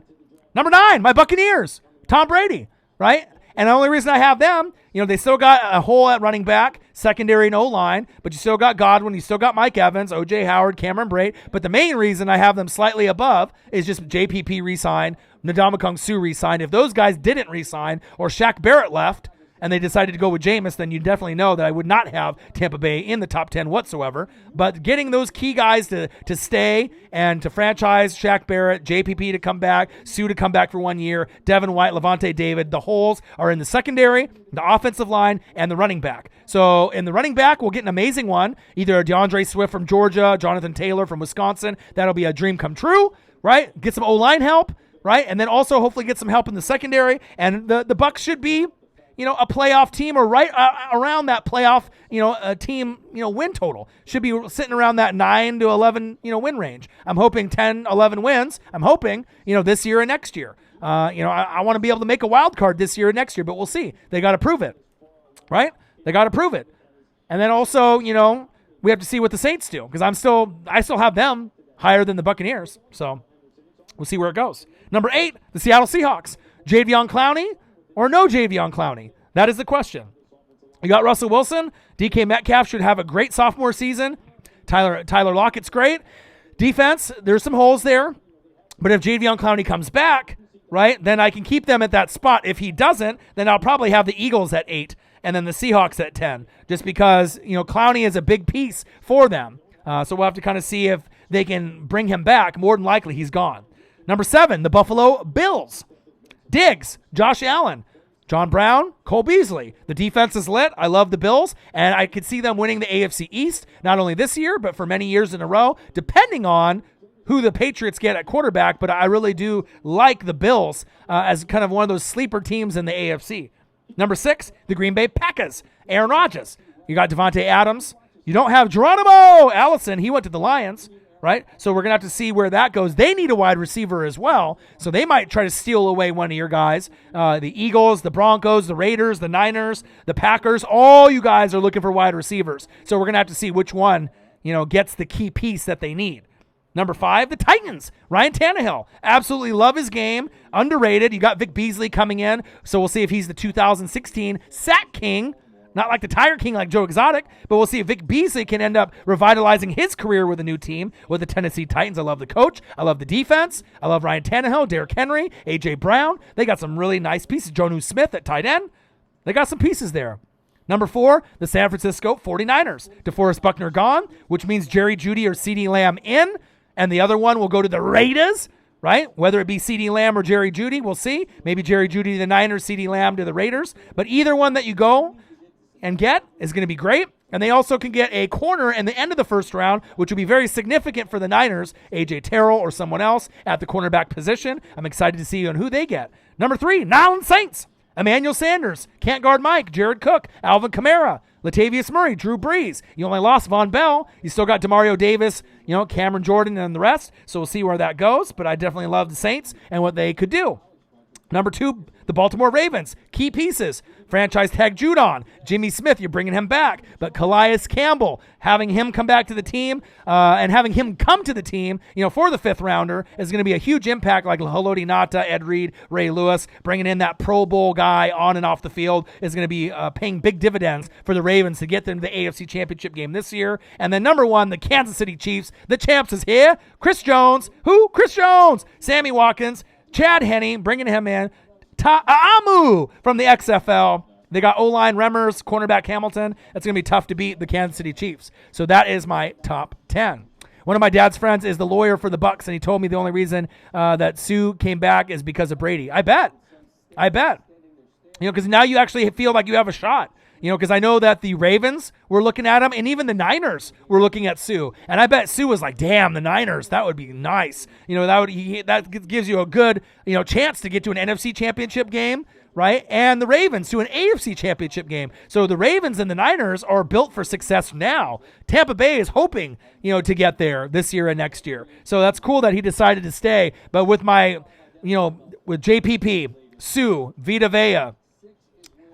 Number 9, my Buccaneers. Tom Brady. Right? And the only reason I have them, they still got a hole at running back, secondary and O-line, but you still got Godwin, you still got Mike Evans, O.J. Howard, Cameron Brate. But the main reason I have them slightly above is just JPP re-signed, Ndamukong Suh re-signed. If those guys didn't re-sign or Shaq Barrett left and they decided to go with Jameis, then you definitely know that I would not have Tampa Bay in the top 10 whatsoever. But getting those key guys to stay and to franchise Shaq Barrett, JPP to come back, Suh to come back for 1 year, Devin White, Levante David, the holes are in the secondary, the offensive line, and the running back. So in the running back, we'll get an amazing one, either DeAndre Swift from Georgia, Jonathan Taylor from Wisconsin. That'll be a dream come true, right? Get some O-line help, right? And then also hopefully get some help in the secondary. And the Bucs should be, a playoff team or right around that playoff, team, win total. Should be sitting around that 9 to 11, win range. I'm hoping 10, 11 wins. I'm hoping, this year and next year. I want to be able to make a wild card this year and next year, but we'll see. They got to prove it, right? They got to prove it. And then also, we have to see what the Saints do because I still have them higher than the Buccaneers. So we'll see where it goes. Number 8, the Seattle Seahawks. Jadeveon Clowney or no Jadeveon Clowney? That is the question. You got Russell Wilson. DK Metcalf should have a great sophomore season. Tyler Lockett's great. Defense, there's some holes there. But if Jadeveon Clowney comes back, right, then I can keep them at that spot. If he doesn't, then I'll probably have the Eagles at 8 and then the Seahawks at 10 just because, Clowney is a big piece for them. So we'll have to kind of see if they can bring him back. More than likely, he's gone. Number 7, the Buffalo Bills. Diggs, Josh Allen, John Brown, Cole Beasley. The defense is lit. I love the Bills, and I could see them winning the AFC East, not only this year, but for many years in a row, depending on who the Patriots get at quarterback. But I really do like the Bills as kind of one of those sleeper teams in the AFC. Number 6, the Green Bay Packers. Aaron Rodgers. You got Devontae Adams. You don't have Geronimo Allison. He went to the Lions. Right? So we're going to have to see where that goes. They need a wide receiver as well, so they might try to steal away one of your guys. The Eagles, the Broncos, the Raiders, the Niners, the Packers, all you guys are looking for wide receivers. So we're going to have to see which one, gets the key piece that they need. Number 5, the Titans. Ryan Tannehill. Absolutely love his game. Underrated. You got Vic Beasley coming in, so we'll see if he's the 2016 sack king. Not like the Tiger King like Joe Exotic, but we'll see if Vic Beasley can end up revitalizing his career with a new team with the Tennessee Titans. I love the coach. I love the defense. I love Ryan Tannehill, Derrick Henry, A.J. Brown. They got some really nice pieces. Jonnu Smith at tight end. They got some pieces there. Number 4, the San Francisco 49ers. DeForest Buckner gone, which means Jerry Jeudy or CeeDee Lamb in, and the other one will go to the Raiders, right? Whether it be CeeDee Lamb or Jerry Jeudy, we'll see. Maybe Jerry Jeudy to the Niners, CeeDee Lamb to the Raiders. But either one that you go and get is going to be great. And they also can get a corner in the end of the first round, which would be very significant for the Niners, A.J. Terrell or someone else at the cornerback position. I'm excited to see on who they get. Number 3, New Orleans Saints. Emmanuel Sanders, can't guard Mike, Jared Cook, Alvin Kamara, Latavius Murray, Drew Brees. You only lost Von Bell. You still got Demario Davis, Cameron Jordan and the rest. So we'll see where that goes. But I definitely love the Saints and what they could do. Number 2, the Baltimore Ravens. Key pieces. Franchise tag Judon. Jimmy Smith, you're bringing him back. But Calais Campbell, having him come back to the team and having him come to the team, for the 5th rounder is going to be a huge impact, like Haloti Ngata, Ed Reed, Ray Lewis. Bringing in that Pro Bowl guy on and off the field is going to be paying big dividends for the Ravens to get them to the AFC Championship game this year. And then number 1, the Kansas City Chiefs. The champs is here. Chris Jones. Who? Chris Jones. Sammy Watkins. Chad Henne, bringing him in. Amu from the XFL. They got O-line Remmers, cornerback Hamilton. It's going to be tough to beat the Kansas City Chiefs. So that is my top 10. One of my dad's friends is the lawyer for the Bucs, and he told me the only reason that Sue came back is because of Brady. I bet. Because now you actually feel like you have a shot. Because I know that the Ravens were looking at him, and even the Niners were looking at Sue. And I bet Sue was like, damn, the Niners, that would be nice. That gives you a good, chance to get to an NFC championship game, right? And the Ravens to an AFC championship game. So the Ravens and the Niners are built for success now. Tampa Bay is hoping, to get there this year and next year. So that's cool that he decided to stay. But with my, with JPP, Sue, Vita Vea,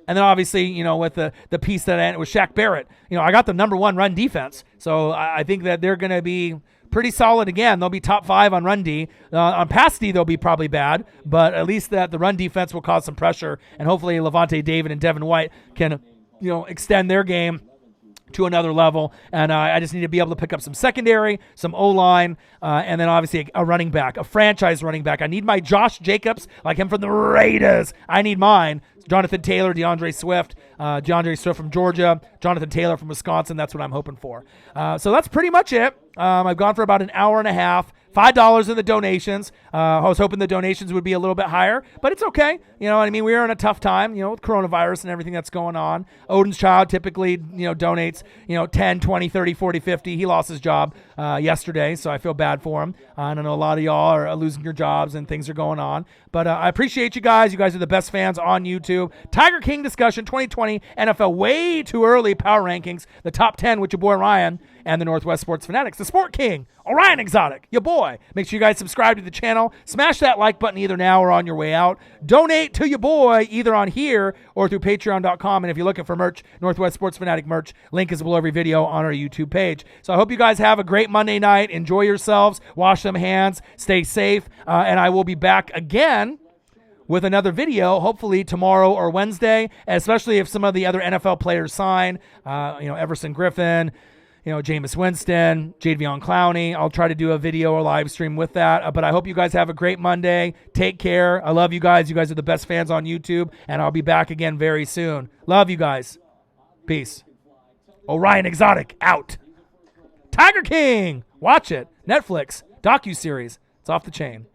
and then obviously, with the piece that I ended with Shaq Barrett, I got the number 1 run defense. So I think that they're going to be pretty solid again. They'll be top 5 on run D. On pass D, they'll be probably bad, but at least that the run defense will cause some pressure, and hopefully Levante David and Devin White can, extend their game to another level. And I just need to be able to pick up some secondary, some O-line, and then obviously a running back, a franchise running back. I need my Josh Jacobs, like him from the Raiders. I need mine. Jonathan Taylor, DeAndre Swift from Georgia, Jonathan Taylor from Wisconsin. That's what I'm hoping for. So that's pretty much it. I've gone for about an hour and a half. $5 in the donations. I was hoping the donations would be a little bit higher, but it's okay. You know what I mean? We're in a tough time, with coronavirus and everything that's going on. Odin's Child typically, donates, 10, 20, 30, 40, 50. He lost his job yesterday, so I feel bad for him. I know a lot of y'all are losing your jobs and things are going on, but I appreciate you guys. You guys are the best fans on YouTube. Tiger King discussion 2020 NFL way too early power rankings. The top 10 with your boy Ryan and the Northwest Sports Fanatics. The Sport King, Orion Exotic, your boy. Make sure you guys subscribe to the channel. Smash that like button either now or on your way out. Donate to your boy either on here or through patreon.com. And if you're looking for merch, Northwest Sports Fanatic merch, link is below every video on our YouTube page. So I hope you guys have a great Monday night. Enjoy yourselves. Wash them hands. Stay safe. And I will be back again with another video, hopefully tomorrow or Wednesday, especially if some of the other NFL players sign, Everson Griffin, Jameis Winston, Jadeveon Clowney. I'll try to do a video or live stream with that. But I hope you guys have a great Monday. Take care. I love you guys. You guys are the best fans on YouTube. And I'll be back again very soon. Love you guys. Peace. Orion Exotic out. Tiger King. Watch it. Netflix. Docuseries. It's off the chain.